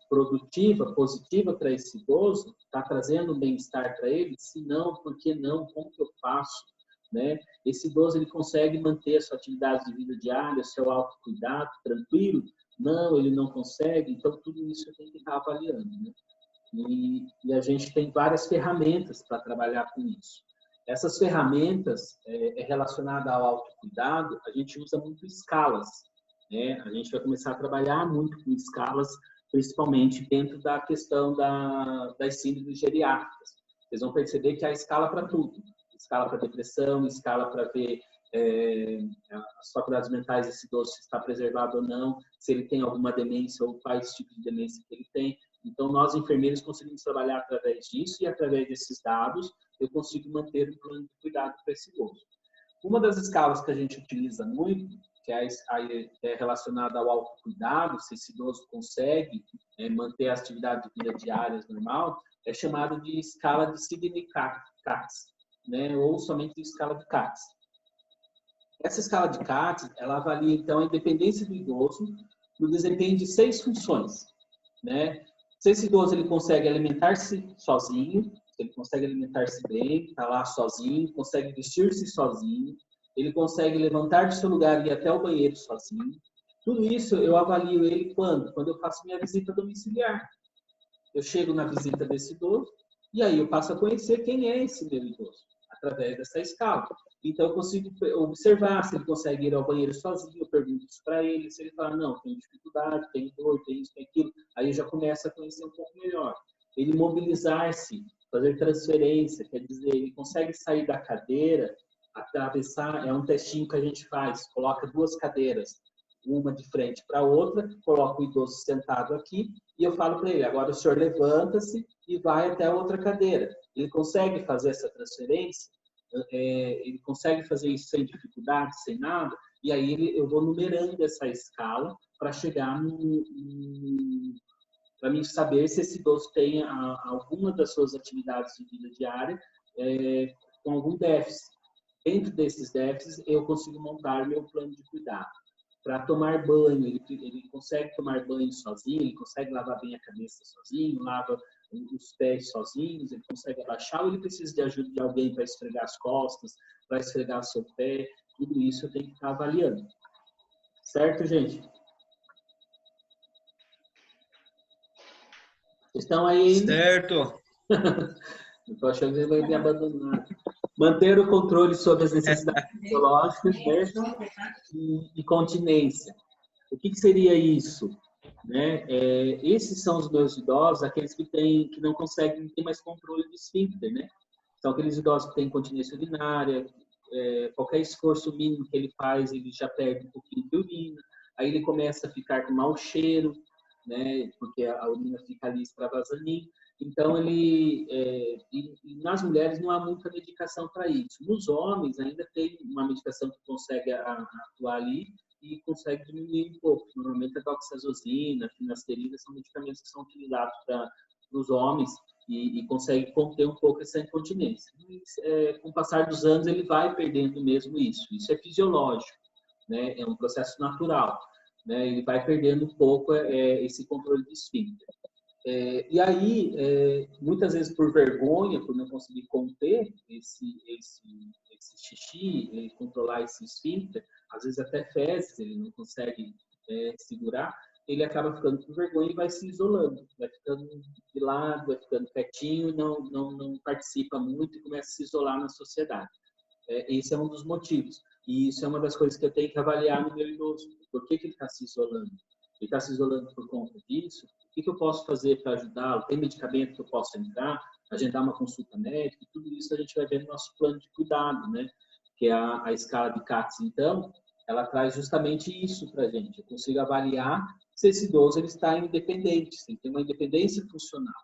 produtiva, positiva para esse idoso, está trazendo bem-estar para ele, se não, por que não, como que eu faço? Né? Esse idoso ele consegue manter a sua atividade de vida diária, seu autocuidado, tranquilo? Não, ele não consegue, então tudo isso eu tenho que estar avaliando. Né? E a gente tem várias ferramentas para trabalhar com isso. Essas ferramentas relacionadas ao autocuidado, a gente usa muito escalas. Né? A gente vai começar a trabalhar muito com escalas, principalmente dentro da questão das síndromes geriátricas. Vocês vão perceber que há escala para tudo. Escala para depressão, escala para ver as faculdades mentais desse idoso, se está preservado ou não, se ele tem alguma demência ou quais tipos de demência que ele tem. Então, nós, enfermeiros, conseguimos trabalhar através disso e, através desses dados, eu consigo manter um plano de cuidado para esse idoso. Uma das escalas que a gente utiliza muito, que é relacionada ao autocuidado, se esse idoso consegue manter a atividade de vida diária normal, é chamada de escala de Sidney-Katz, né? Ou somente de escala de Katz. Essa escala de Katz, ela avalia, então, a independência do idoso no desempenho de 6 funções. Né? Se esse idoso ele consegue alimentar-se sozinho, ele consegue alimentar-se bem, está lá sozinho, consegue vestir-se sozinho, ele consegue levantar do seu lugar e ir até o banheiro sozinho. Tudo isso eu avalio ele quando? Quando eu faço minha visita domiciliar. Eu chego na visita desse idoso e aí eu passo a conhecer quem é esse meu idoso, através dessa escala. Então eu consigo observar se ele consegue ir ao banheiro sozinho, eu pergunto isso para ele, se ele falar, não, tem dificuldade, tem dor, tem isso, tem aquilo, aí eu já começo a conhecer um pouco melhor. Ele mobilizar-se, fazer transferência, quer dizer, ele consegue sair da cadeira, atravessar, é um testinho que a gente faz, coloca 2 cadeiras, uma de frente para a outra, coloca o idoso sentado aqui e eu falo para ele, agora o senhor levanta-se e vai até a outra cadeira. Ele consegue fazer essa transferência, ele consegue fazer isso sem dificuldade, sem nada, e aí eu vou numerando essa escala para chegar para mim saber se esse idoso tem alguma das suas atividades de vida diária com algum déficit. Dentro desses déficits, eu consigo montar meu plano de cuidado. Para tomar banho, ele consegue tomar banho sozinho, ele consegue lavar bem a cabeça sozinho, lava os pés sozinhos, ele consegue abaixar ou ele precisa de ajuda de alguém para esfregar as costas, para esfregar o seu pé, tudo isso eu tenho que estar avaliando. Certo, gente? Vocês estão aí? Certo. Estou achando que ele vai me abandonar. Manter o controle sobre as necessidades fisiológicas, né? E continência. O que seria isso? Né? Esses são os meus idosos, aqueles que não conseguem ter mais controle de esfíncter, né? São aqueles idosos que têm incontinência urinária, qualquer esforço mínimo que ele faz, ele já perde um pouquinho de urina, aí ele começa a ficar com mau cheiro, né? Porque a urina fica ali extravasaninho. Então, e nas mulheres não há muita medicação para isso. Nos homens, ainda tem uma medicação que consegue atuar ali e consegue diminuir um pouco. Normalmente, a doxazosina, a finasterida são medicamentos que são utilizados para os homens e consegue conter um pouco essa incontinência. Mas, com o passar dos anos, ele vai perdendo mesmo isso. Isso é fisiológico, né? É um processo natural, né? Ele vai perdendo um pouco esse controle de esfíncter. E aí, muitas vezes por vergonha, por não conseguir conter esse xixi, controlar esse esfíncter, às vezes até fezes, ele não consegue segurar, ele acaba ficando com vergonha e vai se isolando, vai ficando de lado, vai ficando quietinho, não participa muito e começa a se isolar na sociedade. Esse é um dos motivos. E isso é uma das coisas que eu tenho que avaliar no meu idoso. Por que ele está se isolando? Ele está se isolando por conta disso? O que eu posso fazer para ajudá-lo? Tem medicamento que eu posso entrar? Agendar uma consulta médica? Tudo isso a gente vai ver no nosso plano de cuidado, né? Que é a escala de CATS. Então, ela traz justamente isso para a gente. Eu consigo avaliar se esse idoso ele está independente, se ele tem uma independência funcional,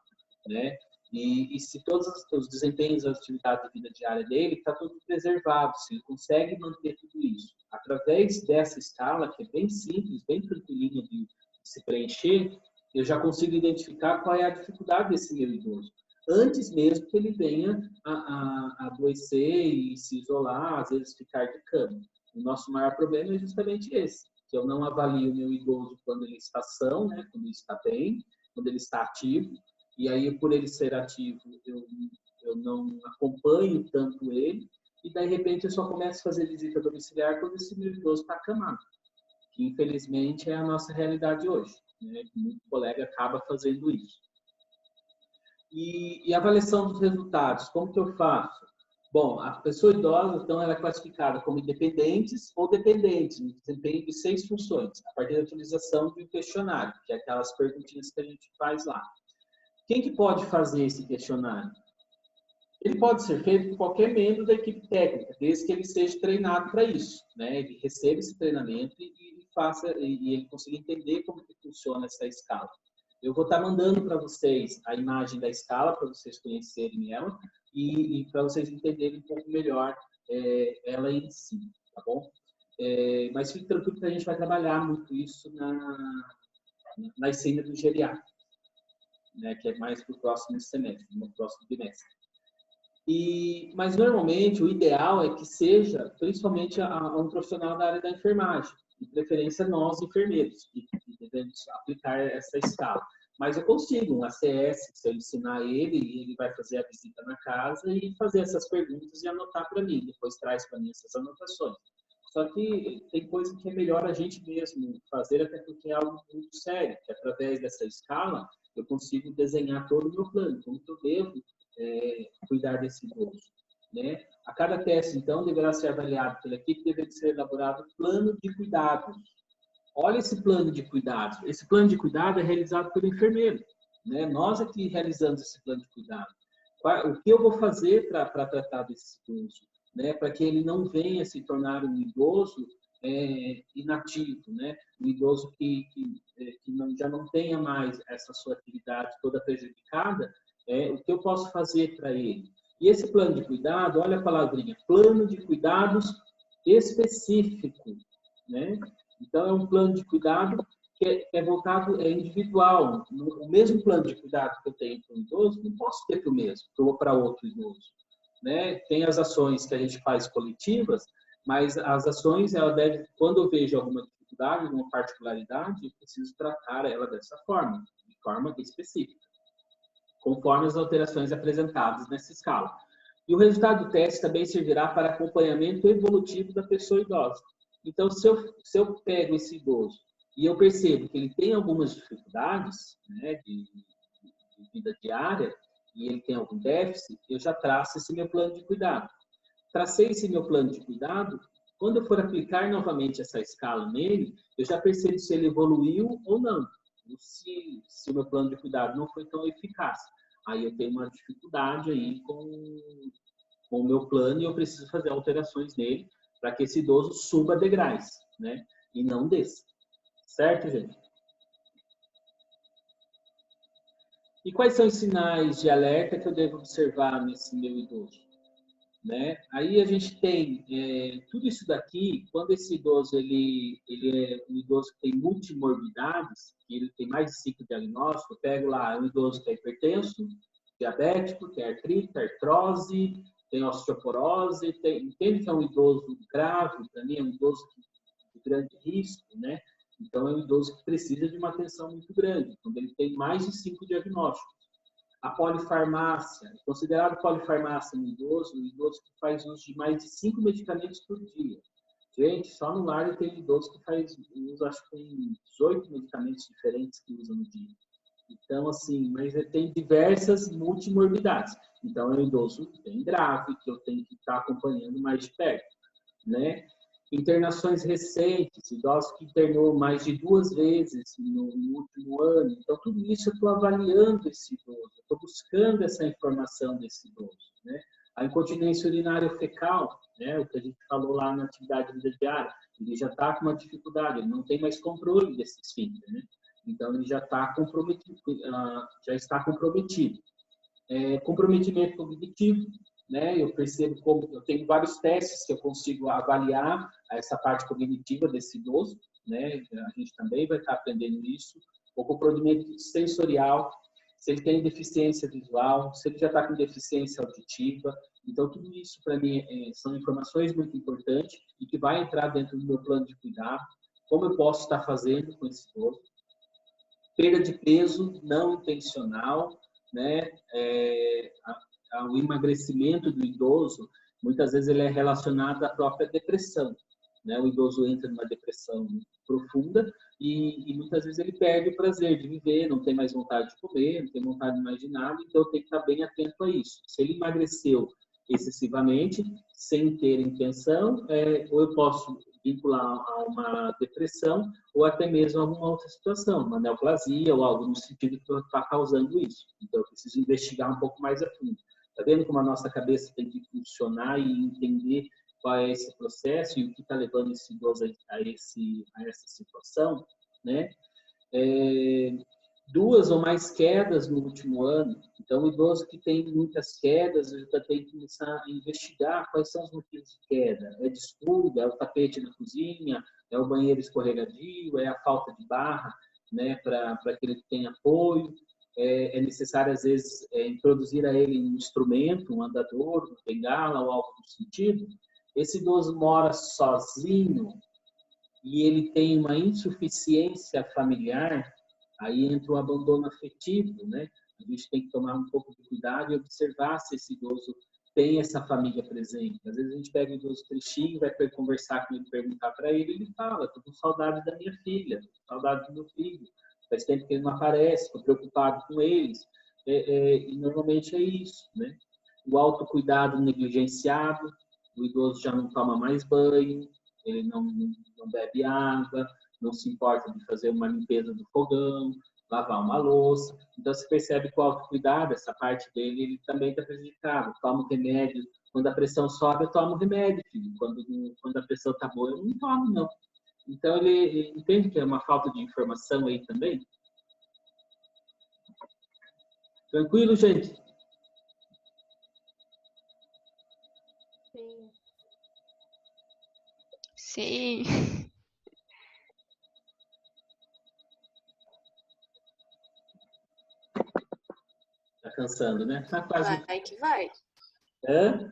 né? E se todos os desempenhos das atividades de vida diária dele está tudo preservado, se ele consegue manter tudo isso. Através dessa escala, que é bem simples, bem tranquilinha de se preencher, eu já consigo identificar qual é a dificuldade desse meu idoso. Antes mesmo que ele venha a adoecer e se isolar, às vezes ficar de cama. O nosso maior problema é justamente esse, que eu não avalio o meu idoso quando ele está são, né, quando ele está bem, quando ele está ativo, e aí por ele ser ativo eu não acompanho tanto ele, e daí de repente eu só começo a fazer visita domiciliar quando esse meu idoso está acamado, que infelizmente é a nossa realidade hoje, né? Muito colega acaba fazendo isso. E a avaliação dos resultados, como que eu faço? Bom, a pessoa idosa, então, ela é classificada como independentes ou dependentes, no desempenho de 6 funções, a partir da utilização de um questionário, que é aquelas perguntinhas que a gente faz lá. Quem que pode fazer esse questionário? Ele pode ser feito por qualquer membro da equipe técnica, desde que ele seja treinado para isso, né? Ele receba esse treinamento e ele consiga entender como que funciona essa escala. Eu vou estar mandando para vocês a imagem da escala, para vocês conhecerem ela e para vocês entenderem um pouco melhor ela em si, tá bom? Mas fique tranquilo que a gente vai trabalhar muito isso na ensina do geriátrico, né, que é mais para o próximo semestre, no próximo bimestre. Mas, normalmente, o ideal é que seja, principalmente, um profissional da área da enfermagem, de preferência nós, enfermeiros, que devemos aplicar essa escala. Mas eu consigo um ACS, se eu ensinar ele vai fazer a visita na casa e fazer essas perguntas e anotar para mim, depois traz para mim essas anotações. Só que tem coisa que é melhor a gente mesmo fazer, até porque é algo muito sério, que através dessa escala eu consigo desenhar todo o meu plano, como que eu devo cuidar desse idoso, né? A cada teste, então, deverá ser avaliado pela equipe, deve ser elaborado um plano de cuidados. Olha esse plano de cuidados. Esse plano de cuidado é realizado pelo enfermeiro, né? Nós aqui realizamos esse plano de cuidado. O que eu vou fazer para tratar desse idoso, né? Para que ele não venha se tornar um idoso inativo, né? Um idoso que já não tenha mais essa sua atividade toda prejudicada, o que eu posso fazer para ele? E esse plano de cuidado, olha a palavrinha, plano de cuidados específico, né? Então, é um plano de cuidado que é voltado, individual. O mesmo plano de cuidado que eu tenho para um idoso, não posso ter para outro idoso, né? Tem as ações que a gente faz coletivas, mas as ações, quando eu vejo alguma dificuldade, alguma particularidade, eu preciso tratar ela dessa forma, de forma específica, conforme as alterações apresentadas nessa escala. E o resultado do teste também servirá para acompanhamento evolutivo da pessoa idosa. Então, se eu pego esse idoso e eu percebo que ele tem algumas dificuldades, né, de vida diária, e ele tem algum déficit, eu já traço esse meu plano de cuidado. Tracei esse meu plano de cuidado, quando eu for aplicar novamente essa escala nele, eu já percebo se ele evoluiu ou não. Se o meu plano de cuidado não foi tão eficaz. Aí eu tenho uma dificuldade aí com o meu plano e eu preciso fazer alterações nele para que esse idoso suba degraus, né? E não desça. Certo, gente? E quais são os sinais de alerta que eu devo observar nesse meu idoso? Né? Aí a gente tem tudo isso daqui, quando esse idoso ele é um idoso que tem multimorbidades, que ele tem mais de 5 diagnósticos, eu pego lá um idoso que é hipertenso, diabético, tem artrite, artrose, tem osteoporose, entende que é um idoso grave, para mim é um idoso de grande risco, né? Então é um idoso que precisa de uma atenção muito grande, quando ele tem mais de 5 diagnósticos. A polifarmácia, considerado polifarmácia no idoso, o idoso que faz uso de mais de 5 medicamentos por dia. Gente, só no lar tem idoso que faz uso, acho que tem 18 medicamentos diferentes que usa no dia. Então, assim, mas ele tem diversas multimorbidades. Então, é um idoso bem grave, que eu tenho que estar acompanhando mais de perto, né? Internações recentes, idosos que internou mais de 2 vezes no último ano. Então, tudo isso eu estou avaliando esse idoso, estou buscando essa informação desse idoso, né? A incontinência urinária fecal, né, o que a gente falou lá na atividade vida diária, ele já está com uma dificuldade, ele não tem mais controle desse esfíncter, né? Então, ele já está comprometido, comprometimento cognitivo, né? Eu percebo como eu tenho vários testes que eu consigo avaliar essa parte cognitiva desse idoso, né? A gente também vai estar aprendendo isso. O comprometimento sensorial, se ele tem deficiência visual, se ele já está com deficiência auditiva. Então, tudo isso, para mim, são informações muito importantes e que vai entrar dentro do meu plano de cuidado. Como eu posso estar fazendo com esse idoso? Perda de peso não intencional, né? O emagrecimento do idoso, muitas vezes ele é relacionado à própria depressão, né? O idoso entra numa depressão profunda e muitas vezes ele perde o prazer de viver, não tem mais vontade de comer, não tem vontade mais de nada, então eu tenho que estar bem atento a isso. Se ele emagreceu excessivamente, sem ter intenção, ou eu posso vincular a uma depressão ou até mesmo a alguma outra situação, uma neoplasia ou algo no sentido que está causando isso. Então, eu preciso investigar um pouco mais a fundo. Está vendo como a nossa cabeça tem que funcionar e entender qual é esse processo e o que está levando esse idoso a essa situação, né? 2 ou mais quedas no último ano. Então, o idoso que tem muitas quedas, eu já tenho que começar a investigar quais são os motivos de queda. É descuido, é o tapete na cozinha, é o banheiro escorregadio, é a falta de barra, né, para que ele tenha apoio. É necessário, às vezes, introduzir a ele um instrumento, um andador, uma bengala ou algo do sentido. Esse idoso mora sozinho e ele tem uma insuficiência familiar, aí entra o abandono afetivo, né? A gente tem que tomar um pouco de cuidado e observar se esse idoso tem essa família presente. Às vezes a gente pega o idoso trechinho, vai conversar com ele, perguntar para ele, ele fala, estou com saudade da minha filha, saudade do meu filho, faz tempo que ele não aparece, estou preocupado com eles. E normalmente é isso, né? O autocuidado negligenciado, o idoso já não toma mais banho, ele não bebe água, não se importa de fazer uma limpeza do fogão, lavar uma louça. Então, você percebe que o autocuidado, essa parte dele, ele também está prejudicado. Toma remédio. Quando a pressão sobe, eu tomo remédio, filho. Quando a pressão está boa, eu não tomo, não. Então, ele entende que é uma falta de informação aí também? Tranquilo, gente? Sim. Tá cansando, né? Tá quase. Vai que vai. Hã?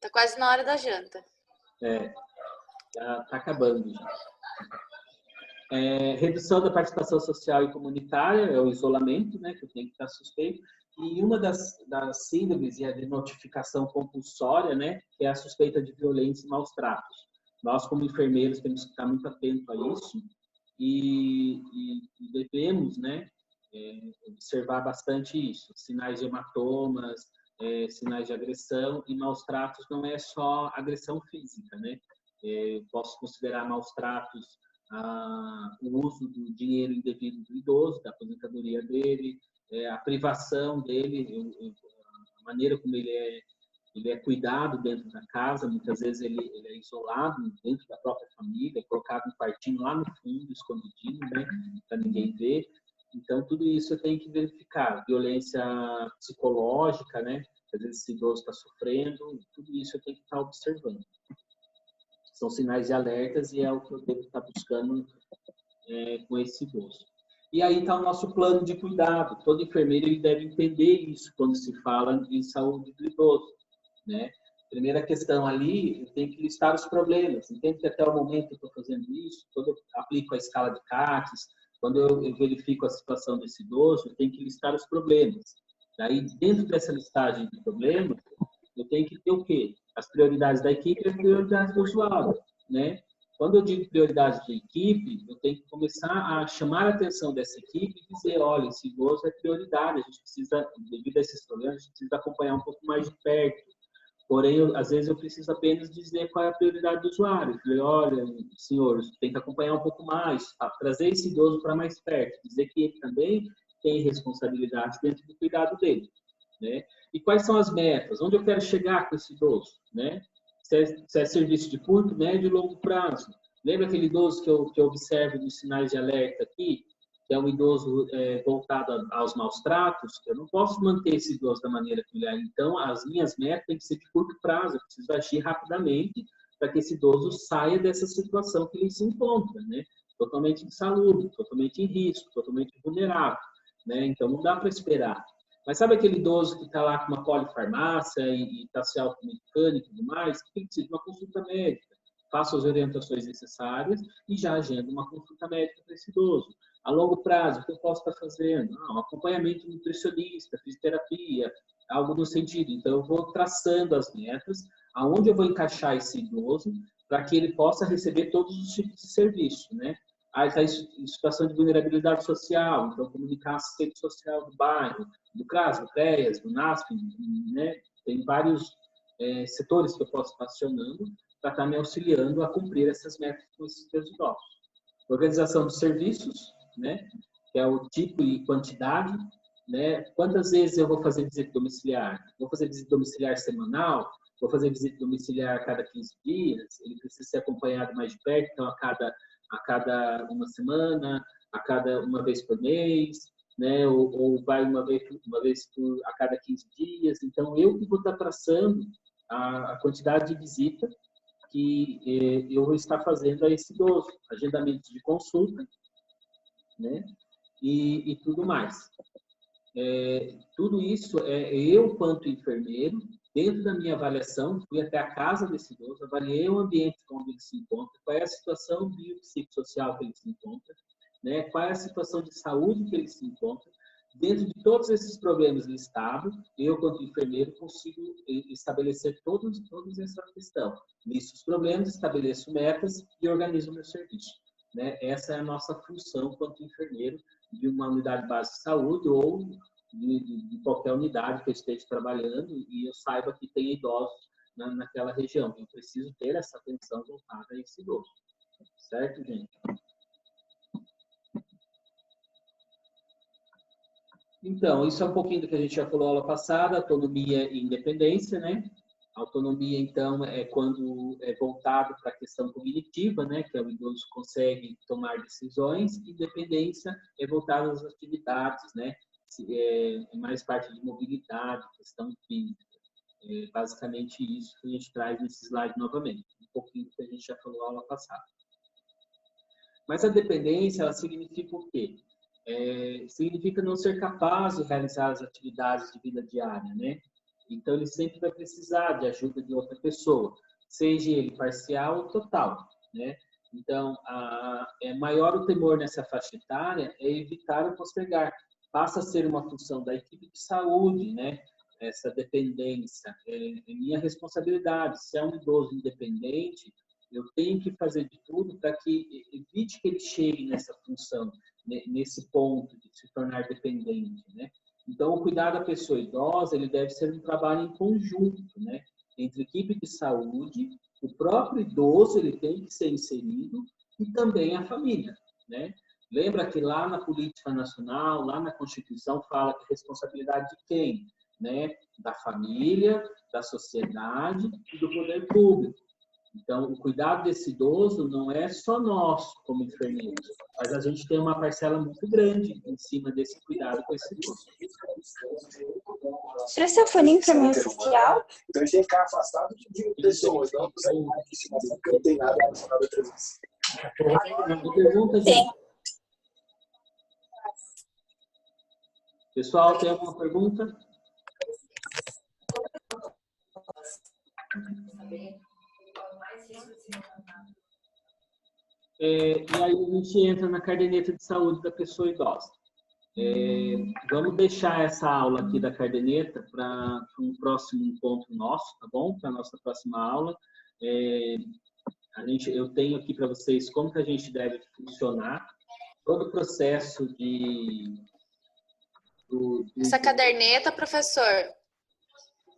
Tá quase na hora da janta. Tá acabando já. Redução da participação social e comunitária, é o isolamento, né, que eu tenho que estar suspeito. E uma das síndromes é a de notificação compulsória, né, que é a suspeita de violência e maus tratos. Nós, como enfermeiros, temos que estar muito atentos a isso e devemos, né, observar bastante isso. Sinais de hematomas, sinais de agressão, e maus tratos não é só agressão física, né? Posso considerar maus tratos o uso do dinheiro indevido do idoso, da aposentadoria dele, a privação dele, a maneira como ele é cuidado dentro da casa. Muitas vezes ele é isolado dentro da própria família, colocado um quartinho lá no fundo, escondidinho, né, para ninguém ver. Então, tudo isso eu tenho que verificar. Violência psicológica, né? Às vezes esse idoso está sofrendo, tudo isso eu tenho que estar observando. São sinais de alertas e é o que eu devo estar buscando com esse idoso. E aí está o nosso plano de cuidado. Todo enfermeiro ele deve entender isso quando se fala em saúde do idoso, né? Primeira questão ali, eu tenho que listar os problemas. Entendo que até o momento eu estou fazendo isso, quando eu aplico a escala de CATES, quando eu verifico a situação desse idoso, eu tenho que listar os problemas. Daí, dentro dessa listagem de problemas, eu tenho que ter o quê? As prioridades da equipe e as prioridades do usuário, né? Quando eu digo prioridades da equipe, eu tenho que começar a chamar a atenção dessa equipe e dizer, olha, esse idoso é prioridade, a gente precisa, devido a esses problemas, a gente precisa acompanhar um pouco mais de perto. Porém, às vezes eu preciso apenas dizer qual é a prioridade do usuário. Eu falei, olha, senhor, tem que acompanhar um pouco mais, trazer esse idoso para mais perto, dizer que ele também tem responsabilidades dentro do cuidado dele, né? E quais são as metas? Onde eu quero chegar com esse idoso, né? Se é serviço de curto, médio e longo prazo. Lembra aquele idoso que eu observo nos sinais de alerta aqui? Que é um idoso voltado aos maus tratos, eu não posso manter esse idoso da maneira que ele é. Então, as minhas metas têm que ser de curto prazo, eu preciso agir rapidamente para que esse idoso saia dessa situação que ele se encontra, né? Totalmente insalubre, totalmente em risco, totalmente vulnerável, né? Então, não dá para esperar. Mas sabe aquele idoso que está lá com uma polifarmácia e está se automedicando e tudo mais, que precisa de uma consulta médica? Faça as orientações necessárias e já agenda uma consulta médica para esse idoso. A longo prazo, o que eu posso estar fazendo? Um acompanhamento nutricionista, fisioterapia, algo no sentido. Então, eu vou traçando as metas, aonde eu vou encaixar esse idoso, para que ele possa receber todos os tipos de serviço, né? Aí está em situação de vulnerabilidade social, então comunicar a assistente social do bairro, do CRAS, do CREAS, do NASP, né? Tem vários setores que eu posso estar acionando para estar me auxiliando a cumprir essas metas com esses meus idosos. Organização dos serviços, né? Que é o tipo e quantidade, né? Quantas vezes eu vou fazer visita domiciliar? Vou fazer visita domiciliar semanal? Vou fazer visita domiciliar a cada 15 dias? Ele precisa ser acompanhado mais de perto, então a cada uma semana, uma vez por mês, né? Ou vai uma vez a cada 15 dias. Então, eu que vou estar traçando a quantidade de visita que eu vou estar fazendo a esse idoso, agendamento de consulta, né? E tudo mais. Tudo isso eu, quanto enfermeiro, dentro da minha avaliação, fui até a casa desse idoso, avaliei o ambiente onde ele se encontra, qual é a situação biopsicossocial que ele se encontra, né? Qual é a situação de saúde que ele se encontra. Dentro de todos esses problemas listados, eu, quanto enfermeiro, consigo estabelecer toda essa questão. Listo os problemas, estabeleço metas e organizo o meu serviço, né? Essa é a nossa função quanto enfermeiro de uma unidade básica de saúde ou de qualquer unidade que eu esteja trabalhando e eu saiba que tem idosos naquela região. Eu preciso ter essa atenção voltada a esse idoso. Certo, gente? Então, isso é um pouquinho do que a gente já falou na aula passada, autonomia e independência, né? Autonomia, então, é quando é voltado para a questão cognitiva, né? Que é o idoso consegue tomar decisões. Independência é voltado às atividades, né? É mais parte de mobilidade, questão física. É basicamente isso que a gente traz nesse slide novamente. Um pouquinho do que a gente já falou na aula passada. Mas a dependência, ela significa o quê? Significa não ser capaz de realizar as atividades de vida diária, né? Então, ele sempre vai precisar de ajuda de outra pessoa, seja ele parcial ou total, né? Então, maior o temor nessa faixa etária é evitar o postergar. Passa a ser uma função da equipe de saúde, né? Essa dependência é minha responsabilidade. Se é um idoso independente, eu tenho que fazer de tudo para que evite que ele chegue nessa função, nesse ponto de se tornar dependente, né? Então, o cuidado da pessoa idosa, ele deve ser um trabalho em conjunto, né? Entre equipe de saúde, o próprio idoso, ele tem que ser inserido e também a família, né? Lembra que lá na política nacional, lá na Constituição, fala que a responsabilidade de quem? Né? Da família, da sociedade e do poder público. Então, o cuidado desse idoso não é só nosso, como enfermeiros, mas a gente tem uma parcela muito grande em cima desse cuidado com esse idoso. Tira seu foninho para mim oficial. Então, a gente tem que ficar afastado de pessoas, não não tem nada relacionado à presença. Pergunta, gente? Pessoal, tem alguma pergunta? E aí a gente entra na caderneta de saúde da pessoa idosa. Vamos deixar essa aula aqui da caderneta para um próximo encontro nosso, tá bom? Para a nossa próxima aula. Eu tenho aqui para vocês como que a gente deve funcionar, todo o processo de... Essa caderneta, professor.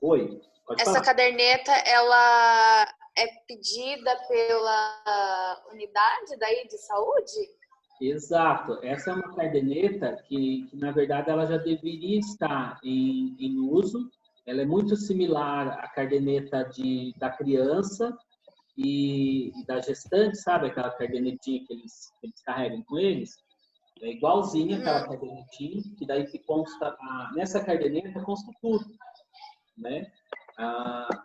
Oi, pode Essa falar. caderneta, ela é pedida pela unidade daí de saúde? Exato. Essa é uma caderneta que na verdade, ela já deveria estar em uso. Ela é muito similar à caderneta da criança e da gestante, sabe? Aquela cadernetinha que eles carregam com eles. É igualzinha aquela cadernetinha, que daí que consta... nessa caderneta consta tudo, né?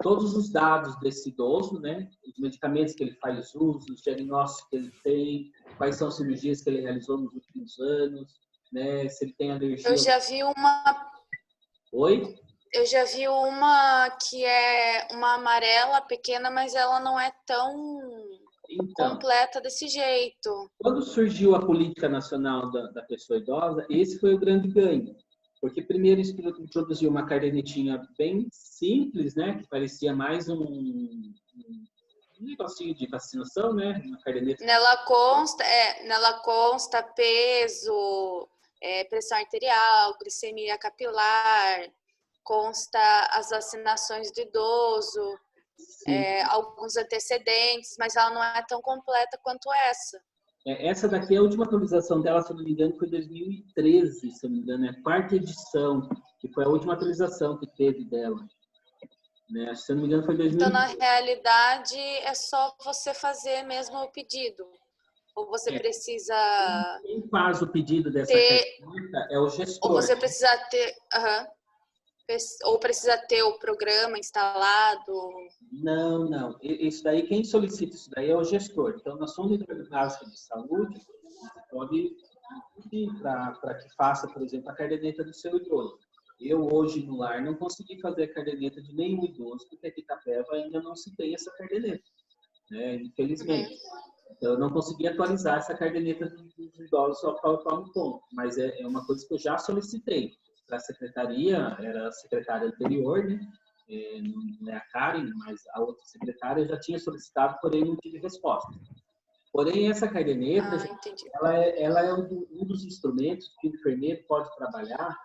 Todos os dados desse idoso, né? Os medicamentos que ele faz uso, os diagnósticos que ele tem, quais são as cirurgias que ele realizou nos últimos anos, né? Se ele tem alergia... Eu já vi uma... Oi? Eu já vi uma que é uma amarela pequena, mas ela não é tão completa desse jeito. Quando surgiu a política nacional da pessoa idosa, esse foi o grande ganho. Porque primeiro introduziu uma cadernetinha bem simples, né? Que parecia mais um negocinho de vacinação, né? Uma caderneta. Nela consta peso, pressão arterial, glicemia capilar, consta as vacinações do idoso, alguns antecedentes, mas ela não é tão completa quanto essa. Essa daqui, a última atualização dela, se eu não me engano, foi 2013, se eu não me engano, é a 4ª edição, que foi a última atualização que teve dela. Né? Se eu não me engano, foi 2013. Então, na realidade, é só você fazer mesmo o pedido. Ou você precisa... Quem faz o pedido dessa caderneta é o gestor. Ou você precisa ter... Ou precisa ter o programa instalado? Não. Isso daí, quem solicita isso daí é o gestor. Então, na sua unidade básica de saúde, você pode pedir para que faça, por exemplo, a caderneta do seu idoso. Eu, hoje, no lar, não consegui fazer a caderneta de nenhum idoso, porque aqui em Itapeva ainda não se tem essa caderneta, né? Infelizmente. Então, eu não consegui atualizar essa caderneta dos idosos ao qual me ponto. Mas é uma coisa que eu já solicitei para a secretaria, era a secretária anterior, né? Não é a Karen, mas a outra secretária eu já tinha solicitado, porém não tive resposta. Porém, essa caderneta, ela é um dos instrumentos que o enfermeiro pode trabalhar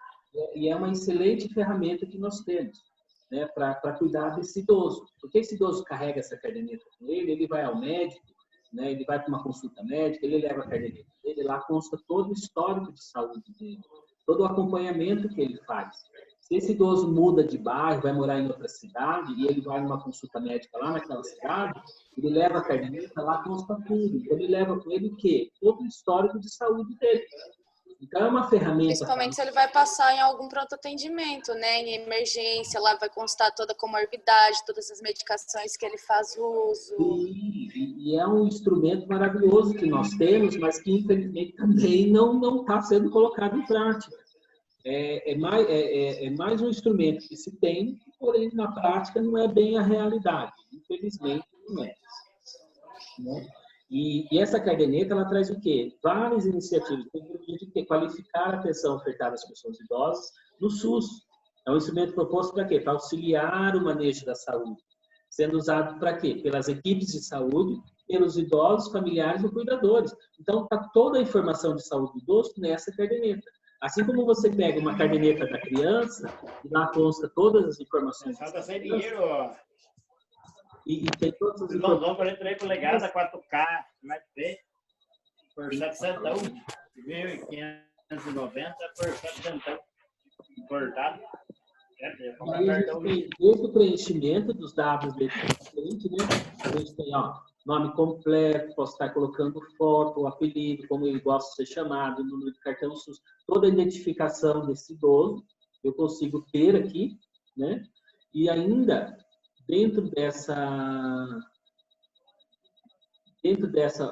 e é uma excelente ferramenta que nós temos, né, para cuidar desse idoso. Porque esse idoso carrega essa caderneta com ele, ele vai ao médico, né, ele vai para uma consulta médica, ele leva a caderneta dele, lá consta todo o histórico de saúde dele, todo o acompanhamento que ele faz. Se esse idoso muda de bairro, vai morar em outra cidade, e ele vai numa consulta médica lá naquela cidade, ele leva a caderneta, lá consta tudo. Então, ele leva com ele o quê? Todo o histórico de saúde dele. Então, é uma ferramenta... Principalmente se ele vai passar em algum pronto-atendimento, né? Em emergência, lá vai constar toda a comorbidade, todas as medicações que ele faz uso. E é um instrumento maravilhoso que nós temos, mas que, infelizmente, também não está sendo colocado em prática. É mais um instrumento que se tem, porém, na prática, não é bem a realidade. Infelizmente, não é. Né? E essa caderneta, ela traz o quê? Várias iniciativas. Tem qualificar a atenção ofertada às pessoas idosas no SUS. É um instrumento proposto para quê? Para auxiliar o manejo da saúde. Sendo usado para quê? Pelas equipes de saúde, pelos idosos, familiares ou cuidadores. Então, está toda a informação de saúde do idoso nessa caderneta. Assim como você pega uma caderneta da criança, e lá consta todas as informações. Falta sem dinheiro, ó. E tem todas as informações. Não, 43 polegadas, 4K, como é que tem? Por 700, 1.590 por 700. Importado. Aí a gente tem desde o preenchimento dos dados dele, frente, né? A gente tem, ó, nome completo, posso estar colocando foto, o apelido, como ele gosta de ser chamado, o número de cartão SUS, toda a identificação desse idoso, eu consigo ter aqui, né? E ainda, dentro dessa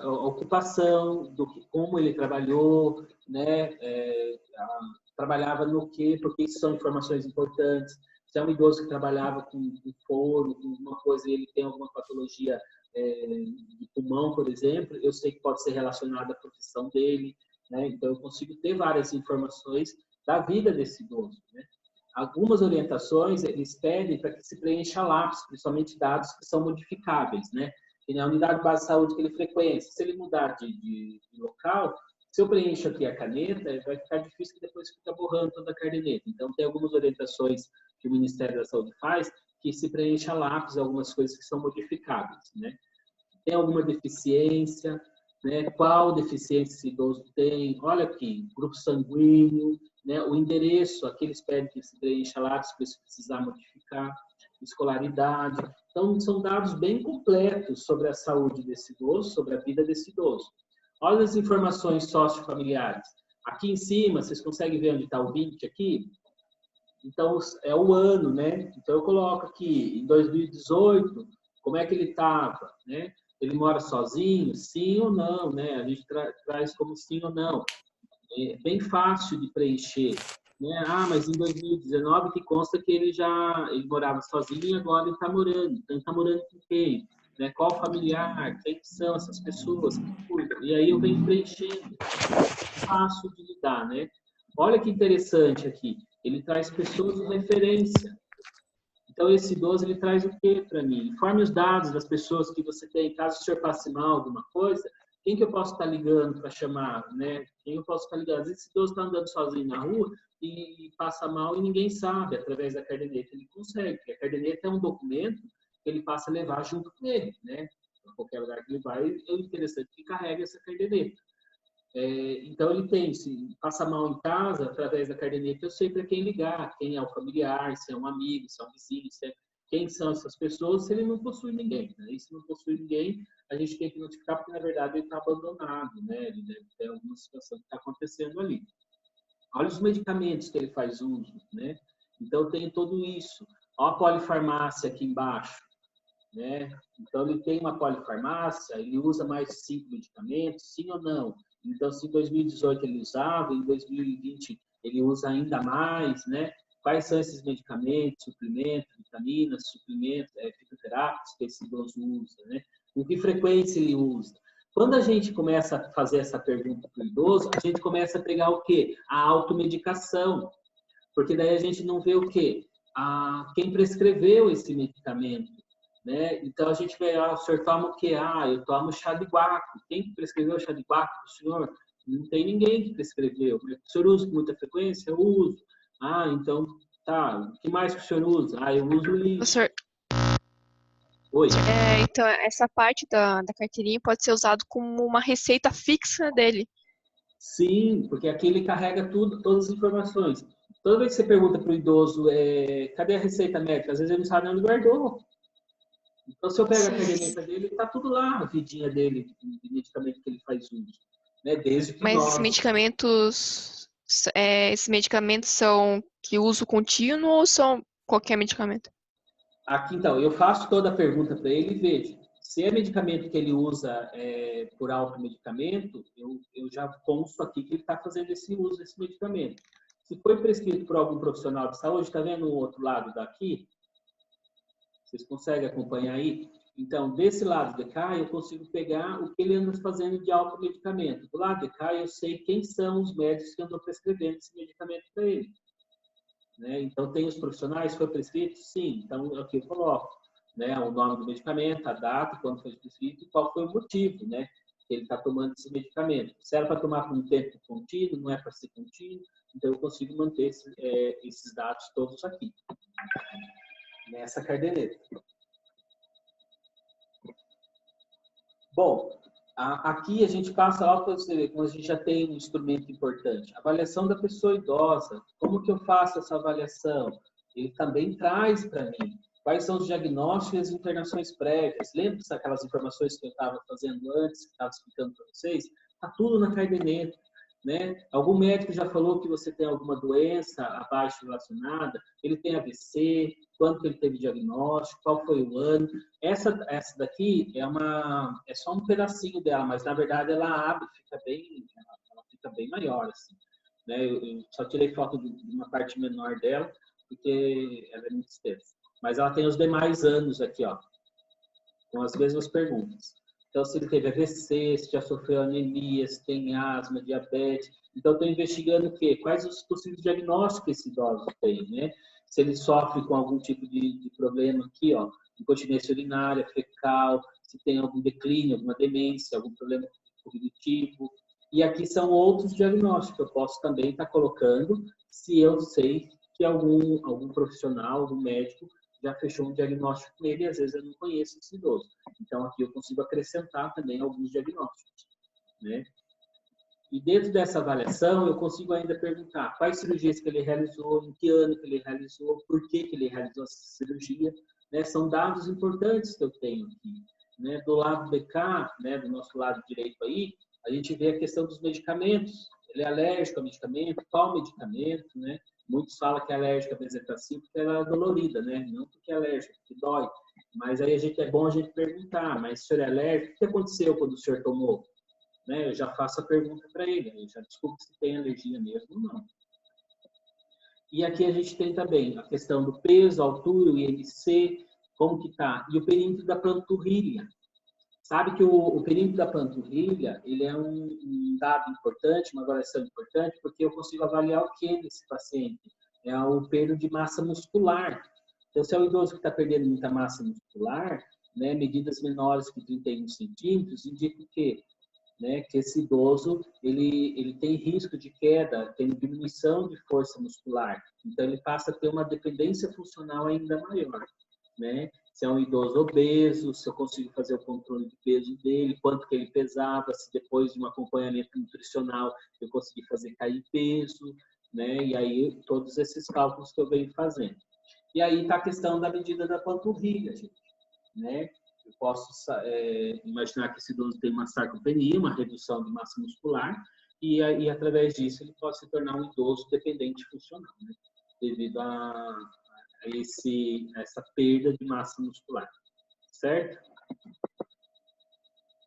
ocupação, como ele trabalhou, né? Trabalhava no quê? Porque isso são informações importantes. Se é um idoso que trabalhava com foro, com alguma coisa, e ele tem alguma patologia de pulmão, por exemplo, eu sei que pode ser relacionado à profissão dele, né? Então, eu consigo ter várias informações da vida desse idoso, né? Algumas orientações, eles pedem para que se preencha lápis, principalmente dados que são modificáveis, né? E na unidade base de saúde que ele frequenta, se ele mudar de local, se eu preencho aqui a caneta, vai ficar difícil que depois fica borrando toda a caderneta. Então, tem algumas orientações que o Ministério da Saúde faz, que se preencha a lápis algumas coisas que são modificáveis, né? Tem alguma deficiência, né? Qual deficiência esse idoso tem? Olha aqui, grupo sanguíneo, né? O endereço, aqui eles pedem que se preencha a lápis, se precisar modificar, escolaridade. Então, são dados bem completos sobre a saúde desse idoso, sobre a vida desse idoso. Olha as informações sociofamiliares. Aqui em cima, vocês conseguem ver onde está o 20 aqui? Então, é o ano, né? Então, eu coloco aqui, em 2018, como é que ele estava, né? Ele mora sozinho? Sim ou não, né? A gente traz como sim ou não. É bem fácil de preencher, né? Ah, mas em 2019 que consta que ele morava sozinho e agora ele está morando. Então, ele está morando com quem? Né? Qual familiar? Quem são essas pessoas? E aí eu venho preenchendo. É fácil de lidar, né? Olha que interessante aqui. Ele traz pessoas de referência. Então, esse idoso, ele traz o quê para mim? Informe os dados das pessoas que você tem. Caso o senhor passe mal alguma coisa, quem que eu posso estar ligando para chamar, né? Quem eu posso estar ligando? Às vezes esse idoso está andando sozinho na rua e passa mal e ninguém sabe, através da caderneta ele consegue. Porque a caderneta é um documento que ele passa a levar junto com ele, né? Para qualquer lugar que ele vai, é interessante que carregue essa caderneta. Então, ele tem, se passa mal em casa, através da caderneta, eu sei para quem ligar, quem é o familiar, se é um amigo, se é um vizinho, quem são essas pessoas, se ele não possui ninguém, né? E se não possui ninguém, a gente tem que notificar, porque, na verdade, ele está abandonado, né? Ele deve ter alguma situação que está acontecendo ali. Olha os medicamentos que ele faz uso, né? Então, tem tudo isso. Olha a polifarmácia aqui embaixo, né? Então, ele tem uma polifarmácia, ele usa mais de 5 medicamentos, sim ou não? Então, se em 2018 ele usava, em 2020 ele usa ainda mais, né? Quais são esses medicamentos, suplementos, vitaminas, suplementos, fitoterápicos que esse idoso usa, né? Com que frequência ele usa? Quando a gente começa a fazer essa pergunta para o idoso, a gente começa a pegar o quê? A automedicação. Porque daí a gente não vê o quê? Quem prescreveu esse medicamento. Né? Então, a gente vê, o senhor toma o quê? Eu tomo chá de guaco. Quem prescreveu o chá de guaco para o senhor? Não tem ninguém que prescreveu. O senhor usa com muita frequência? Eu uso. Então, tá. O que mais que o senhor usa? Eu uso o lixo. Senhor, Oi. Então, essa parte da carteirinha pode ser usado como uma receita fixa dele. Sim, porque aqui ele carrega todas as informações. Toda vez que você pergunta para o idoso, cadê a receita médica? Às vezes ele não sabe onde guardou. Então, se eu pego a caderneta dele, está tudo lá, a vidinha dele, de medicamento que ele faz uso. Né? Desde que Mas esses medicamentos são de uso contínuo ou são qualquer medicamento? Aqui, então, eu faço toda a pergunta para ele e vejo. Se é medicamento que ele usa por automedicamento, eu já consto aqui que ele está fazendo esse uso desse medicamento. Se foi prescrito por algum profissional de saúde, está vendo o outro lado daqui? Vocês conseguem acompanhar aí? Então, desse lado de cá, eu consigo pegar o que ele anda fazendo de automedicamento. Do lado de cá, eu sei quem são os médicos que andam prescrevendo esse medicamento para ele. Né? Então, tem os profissionais, foi prescrito? Sim. Então, aqui eu coloco, né, o nome do medicamento, a data, quando foi prescrito e qual foi o motivo, né, que ele está tomando esse medicamento. Se era para tomar por um tempo contínuo, não é para ser contínuo, então eu consigo manter esses dados todos aqui. Nessa caderneta. Bom, aqui a gente passa lá para você ver como a gente já tem um instrumento importante. Avaliação da pessoa idosa. Como que eu faço essa avaliação? Ele também traz para mim. quais são os diagnósticos e as internações prévias. Lembra aquelas informações que eu estava fazendo antes, que estava explicando para vocês? Está tudo na caderneta, né? Algum médico já falou que você tem alguma doença abaixo relacionada, ele tem AVC, quando que ele teve diagnóstico, qual foi o ano. Essa daqui é só um pedacinho dela, mas na verdade ela abre, ela fica bem maior, assim, né? Eu só tirei foto de uma parte menor dela, porque ela é muito extensa. Mas ela tem os demais anos aqui, ó, com as mesmas perguntas. Então, se ele teve AVC, se já sofreu anemia, se tem asma, diabetes. Então, estou investigando o quê? Quais os possíveis diagnósticos que esse idoso tem, né? Se ele sofre com algum tipo de problema aqui, ó, incontinência urinária, fecal, se tem algum declínio, alguma demência, algum problema cognitivo. E aqui são outros diagnósticos que eu posso também estar colocando, se eu sei que algum profissional, algum médico, já fechou um diagnóstico com ele e às vezes eu não conheço esse idoso. Então, aqui eu consigo acrescentar também alguns diagnósticos, né? E dentro dessa avaliação, eu consigo ainda perguntar quais cirurgias que ele realizou, em que ano que ele realizou, por que ele realizou essa cirurgia, né? São dados importantes que eu tenho aqui, né? Do lado BK, né, do nosso lado direito aí, a gente vê a questão dos medicamentos. Ele é alérgico a medicamento, qual medicamento, né? Muitos falam que é alérgica a bezetacil porque ela é dolorida, né? Não porque é alérgica, porque dói. Mas aí é bom a gente perguntar, mas o senhor é alérgico? O que aconteceu quando o senhor tomou? Né? Eu já faço a pergunta para ele, eu já descubro se tem alergia mesmo ou não. E aqui a gente tem também a questão do peso, altura, o IMC, como que tá, e o perímetro da panturrilha. Sabe que o perímetro da panturrilha, ele é um dado importante, uma avaliação importante, porque eu consigo avaliar o que nesse paciente? É o perda de massa muscular. Então, se é um idoso que está perdendo muita massa muscular, né, medidas menores que 31 centímetros, indica o quê? Né, que esse idoso, ele tem risco de queda, tem diminuição de força muscular. Então, ele passa a ter uma dependência funcional ainda maior, né? Se é um idoso obeso, se eu consigo fazer o controle de peso dele, quanto que ele pesava, se depois de um acompanhamento nutricional eu consegui fazer cair peso, né? E aí, todos esses cálculos que eu venho fazendo. E aí está a questão da medida da panturrilha, gente, né? Eu posso imaginar que esse idoso tem uma sarcopenia, uma redução de massa muscular, e através disso ele pode se tornar um idoso dependente funcional, né? Devido a essa perda de massa muscular. Certo?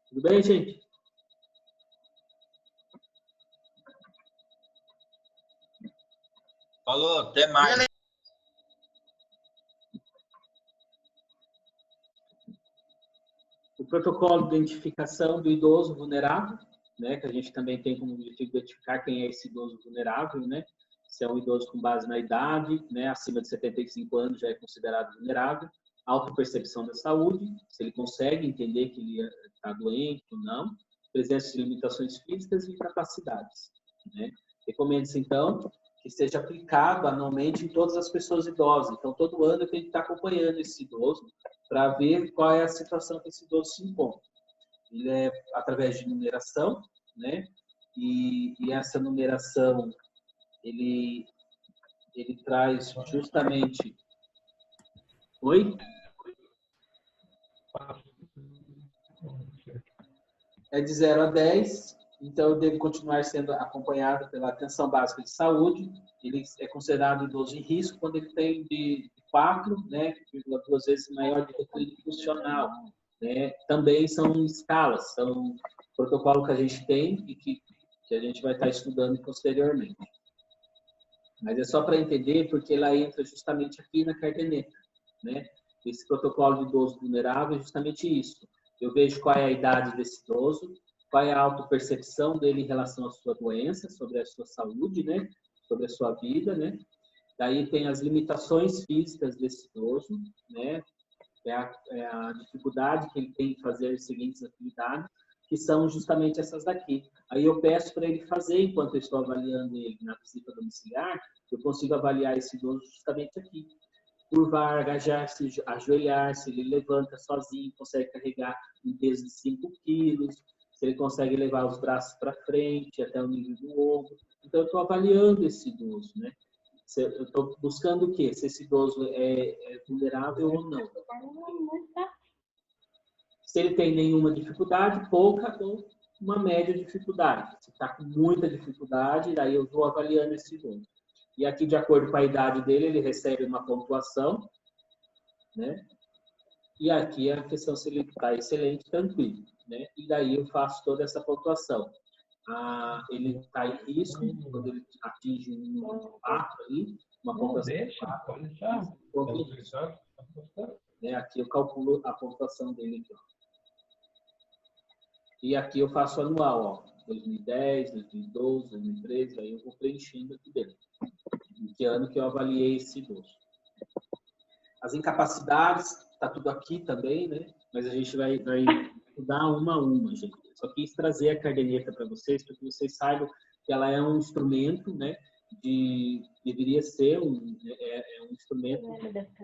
Tudo bem, gente? Falou, até mais. O protocolo de identificação do idoso vulnerável, né, que a gente também tem como objetivo identificar quem é esse idoso vulnerável, né? Se é um idoso com base na idade, né, acima de 75 anos já é considerado vulnerável. Autopercepção da saúde, se ele consegue entender que ele está doente ou não. Presença de limitações físicas e incapacidades, né? Recomenda-se, então, que seja aplicado anualmente em todas as pessoas idosas. Então, todo ano eu tenho que estar acompanhando esse idoso para ver qual é a situação que esse idoso se encontra. Ele é através de numeração, né? E essa numeração ele traz justamente... Oi? É de 0 a 10, então eu devo continuar sendo acompanhado pela atenção básica de saúde. Ele é considerado idoso em risco quando ele tem de 4, né, 2 vezes maior de declínio funcional, né? Também são escalas, são protocolo que a gente tem e que a gente vai estar estudando posteriormente. Mas é só para entender, porque ela entra justamente aqui na caderneta, né? Esse protocolo de idoso vulnerável é justamente isso. Eu vejo qual é a idade desse idoso, qual é a autopercepção dele em relação à sua doença, sobre a sua saúde, né? Sobre a sua vida, né? Daí tem as limitações físicas desse idoso, né? É a dificuldade que ele tem em fazer as seguintes atividades, que são justamente essas daqui. Aí eu peço para ele fazer, enquanto eu estou avaliando ele na visita domiciliar, eu consigo avaliar esse idoso justamente aqui. Curvar, agajar-se, ajoelhar-se, ele levanta sozinho, consegue carregar um peso de 5 quilos, se ele consegue levar os braços para frente, até o nível do ombro. Então, eu estou avaliando esse idoso, né? Eu estou buscando o quê? Se esse idoso é vulnerável ou não. Se ele tem nenhuma dificuldade, pouca ou uma média dificuldade. Se está com muita dificuldade, daí eu vou avaliando esse idoso. E aqui, de acordo com a idade dele, ele recebe uma pontuação, né? E aqui a questão se ele está excelente, tranquilo, né? E daí eu faço toda essa pontuação. Ele está em risco, quando ele atinge um número de 4 ali, uma pontuação de 4. Né? Aqui eu calculo a pontuação dele. Aqui, ó. E aqui eu faço anual, ó, 2010, 2012, 2013, aí eu vou preenchendo aqui dentro. Em que ano que eu avaliei esse idoso. As incapacidades, tá tudo aqui também, né? Mas a gente vai estudar uma a uma, gente. Só quis trazer a caderneta para vocês, para que vocês saibam que ela é um instrumento, né? Deveria ser um instrumento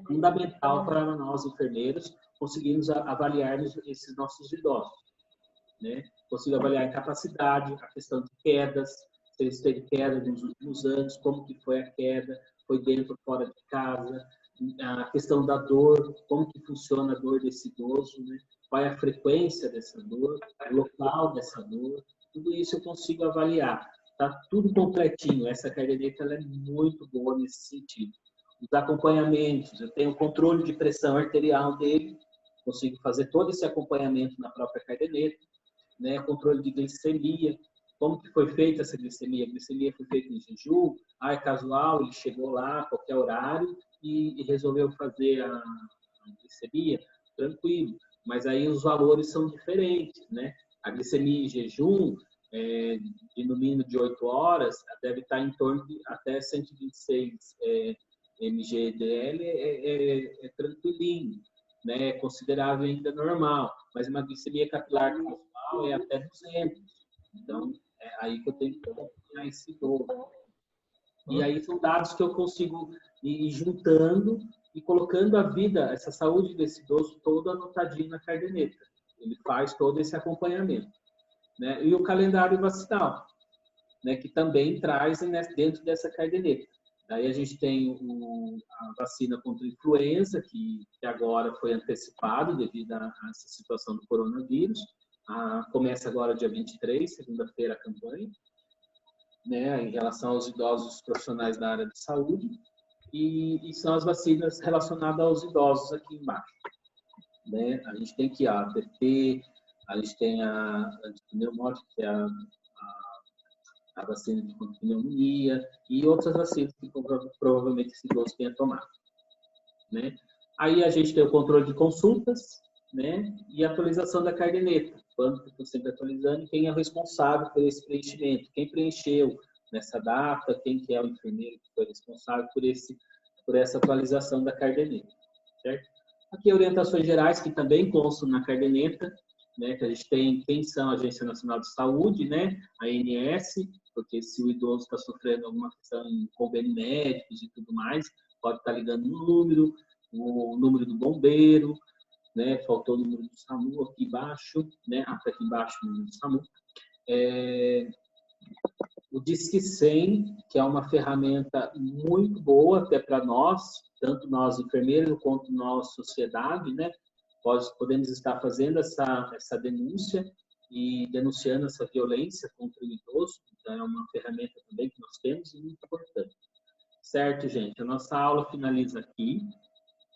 fundamental para nós, enfermeiros, conseguirmos avaliar esses nossos idosos. Né? Consigo avaliar a capacidade, a questão de quedas, se eles teve queda nos últimos anos, como que foi a queda, foi dentro ou fora de casa, a questão da dor, como que funciona a dor desse idoso, né? Qual é a frequência dessa dor, o local dessa dor, tudo isso eu consigo avaliar. Tá tudo completinho, essa caderneta ela é muito boa nesse sentido. Os acompanhamentos, eu tenho o controle de pressão arterial dele, consigo fazer todo esse acompanhamento na própria caderneta, né? Controle de glicemia, como que foi feita essa glicemia? A glicemia foi feita em jejum, é casual, ele chegou lá a qualquer horário e resolveu fazer a glicemia, tranquilo. Mas aí os valores são diferentes, né? A glicemia em jejum, de no mínimo de 8 horas, deve estar em torno de até 126 mg/dl, é tranquilinho, né? É considerável ainda normal. Mas uma glicemia capilar casual é até 200. Então, é aí que eu tenho que acompanhar esse idoso. E aí são dados que eu consigo ir juntando e colocando a vida, essa saúde desse idoso todo anotadinho na caderneta. Ele faz todo esse acompanhamento. Né? E o calendário vacinal, né? Que também traz dentro dessa caderneta. Daí a gente tem a vacina contra a influenza, que agora foi antecipado devido a essa situação do coronavírus. Começa agora dia 23, segunda-feira, a campanha, né, em relação aos idosos profissionais da área de saúde, e são as vacinas relacionadas aos idosos aqui embaixo. Né? A gente tem aqui a APT, a gente tem a antipneumótica, que é a vacina contra pneumonia, e outras vacinas que provavelmente esse idoso tenha tomado. Né? Aí a gente tem o controle de consultas, né, e a atualização da caderneta. Quando que estou sempre atualizando, quem é o responsável por esse preenchimento, quem preencheu nessa data, quem que é o enfermeiro que foi responsável por essa atualização da caderneta, certo? Aqui orientações gerais que também constam na caderneta, né, que a gente tem quem são a Agência Nacional de Saúde, né, a ANS, porque se o idoso está sofrendo alguma questão em convênio médicos e tudo mais, pode estar ligando o número do bombeiro, né, faltou o número do SAMU aqui embaixo, né, aqui embaixo o número do SAMU. O Disque 100, que é uma ferramenta muito boa até para nós, tanto nós enfermeiros quanto nós sociedade, né, podemos estar fazendo essa denúncia e denunciando essa violência contra o idoso. Então, é uma ferramenta também que nós temos e muito importante. Certo, gente? A nossa aula finaliza aqui,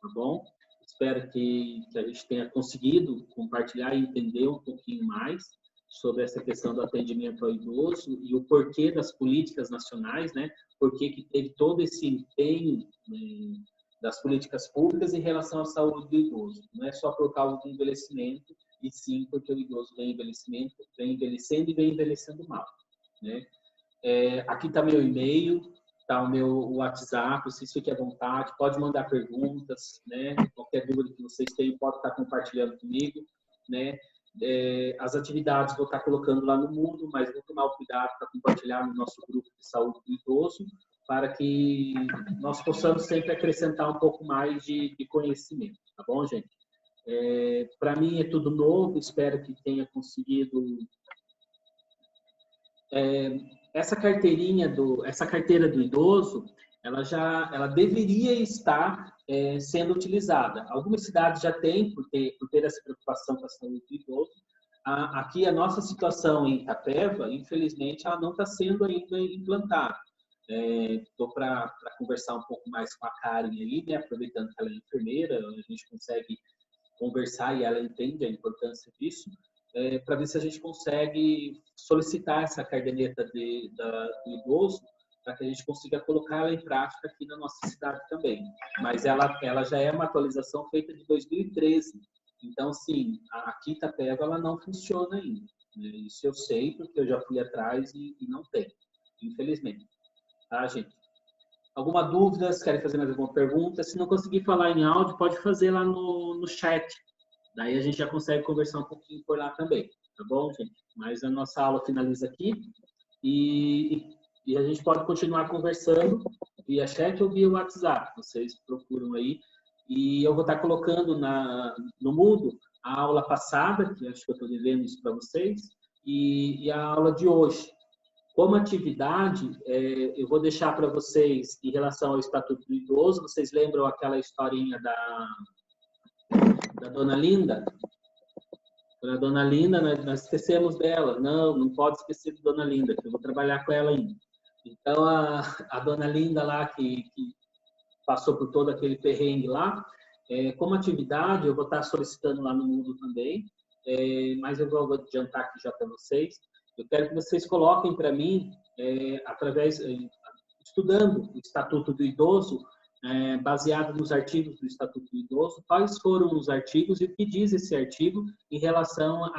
tá bom? Espero que a gente tenha conseguido compartilhar e entender um pouquinho mais sobre essa questão do atendimento ao idoso e o porquê das políticas nacionais, né? Porquê que teve todo esse empenho, né, das políticas públicas em relação à saúde do idoso. Não é só por causa do envelhecimento, e sim porque o idoso vem envelhecendo e vem envelhecendo mal. Né? Aqui está meu e-mail, está o meu WhatsApp, vocês fiquem à vontade, pode mandar perguntas, né? Qualquer dúvida que vocês tenham, pode estar compartilhando comigo. Né? As atividades vou estar colocando lá no mundo, mas vou tomar o cuidado para compartilhar no nosso grupo de saúde do idoso, para que nós possamos sempre acrescentar um pouco mais de conhecimento, tá bom, gente? Para mim é tudo novo, espero que tenha conseguido... essa carteira do idoso, ela deveria estar sendo utilizada. Algumas cidades já têm, por ter essa preocupação com a saúde do idoso. Aqui, a nossa situação em Itapeva, infelizmente, ela não está sendo ainda implantada. Estou para conversar um pouco mais com a Karen aí, né? Aproveitando que ela é enfermeira, a gente consegue conversar e ela entende a importância disso, para ver se a gente consegue solicitar essa caderneta do idoso, para que a gente consiga colocar ela em prática aqui na nossa cidade também. Mas ela já é uma atualização feita de 2013. Então, sim, aqui em Itapeva ela não funciona ainda. Isso eu sei, porque eu já fui atrás e não tem, infelizmente. Tá, gente? Alguma dúvida? Se querem fazer mais alguma pergunta? Se não conseguir falar em áudio, pode fazer lá no chat. Daí a gente já consegue conversar um pouquinho por lá também. Tá bom, gente? Mas a nossa aula finaliza aqui. E a gente pode continuar conversando via chat ou via WhatsApp. Vocês procuram aí. E eu vou estar colocando no Moodle a aula passada, que acho que eu estou devendo isso para vocês, e a aula de hoje. Como atividade, eu vou deixar para vocês, em relação ao Estatuto do Idoso, vocês lembram aquela historinha da Dona Linda? A Dona Linda, nós esquecemos dela. Não pode esquecer de Dona Linda, que eu vou trabalhar com ela ainda. Então, a Dona Linda lá, que passou por todo aquele perrengue lá, como atividade, eu vou estar solicitando lá no Moodle também, mas eu vou adiantar aqui já para vocês. Eu quero que vocês coloquem para mim, estudando o Estatuto do Idoso, baseado nos artigos do Estatuto do Idoso, quais foram os artigos e o que diz esse artigo em relação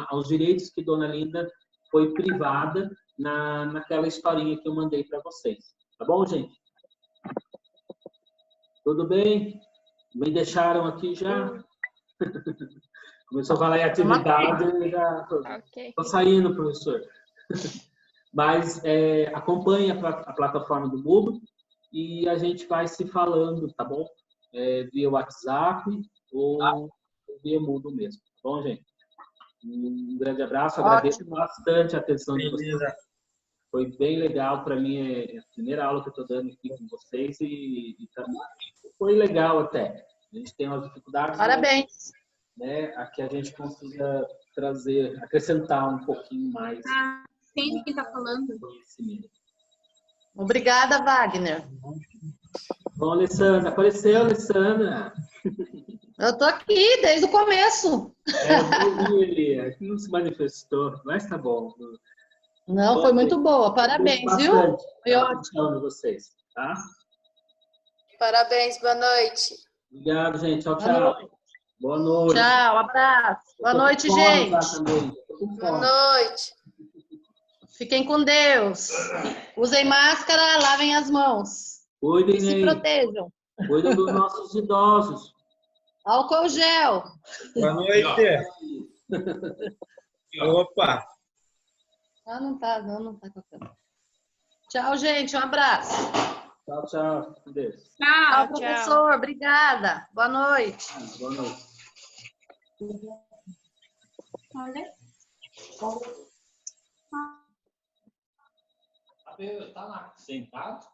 aos direitos que Dona Linda foi privada naquela historinha que eu mandei para vocês. Tá bom, gente? Tudo bem? Me deixaram aqui já? Começou a falar em atividade, eu já estou saindo, professor. Mas acompanhe a plataforma do Moodle e a gente vai se falando, tá bom? Via WhatsApp ou via Moodle mesmo. Tá bom, gente? Um grande abraço, agradeço bastante a atenção de vocês. Foi bem legal, para mim é a primeira aula que eu estou dando aqui com vocês e foi legal até. A gente tem umas dificuldades. Parabéns. Né, a que a gente consiga acrescentar um pouquinho mais. Quem está falando? Obrigada, Wagner. Bom, Alessandra, apareceu, Alessandra. Eu estou aqui desde o começo. Ele não se manifestou, mas tá bom. Não, foi muito boa. Parabéns, viu? Foi ótimo de vocês, tá? Parabéns, boa noite. Obrigado, gente. Tchau, tchau. Boa noite. Tchau, abraço. Boa noite, gente. Boa noite. Fiquem com Deus. Usem máscara, lavem as mãos. Cuidem e se aí. Protejam. Cuidem dos nossos idosos. Álcool gel. Boa noite. Opa. Não tá com a câmera. Tchau, gente. Um abraço. Tchau, tchau. Com Deus. Tchau, professor. Obrigada. Boa noite. Boa noite. Tá lá, sentado.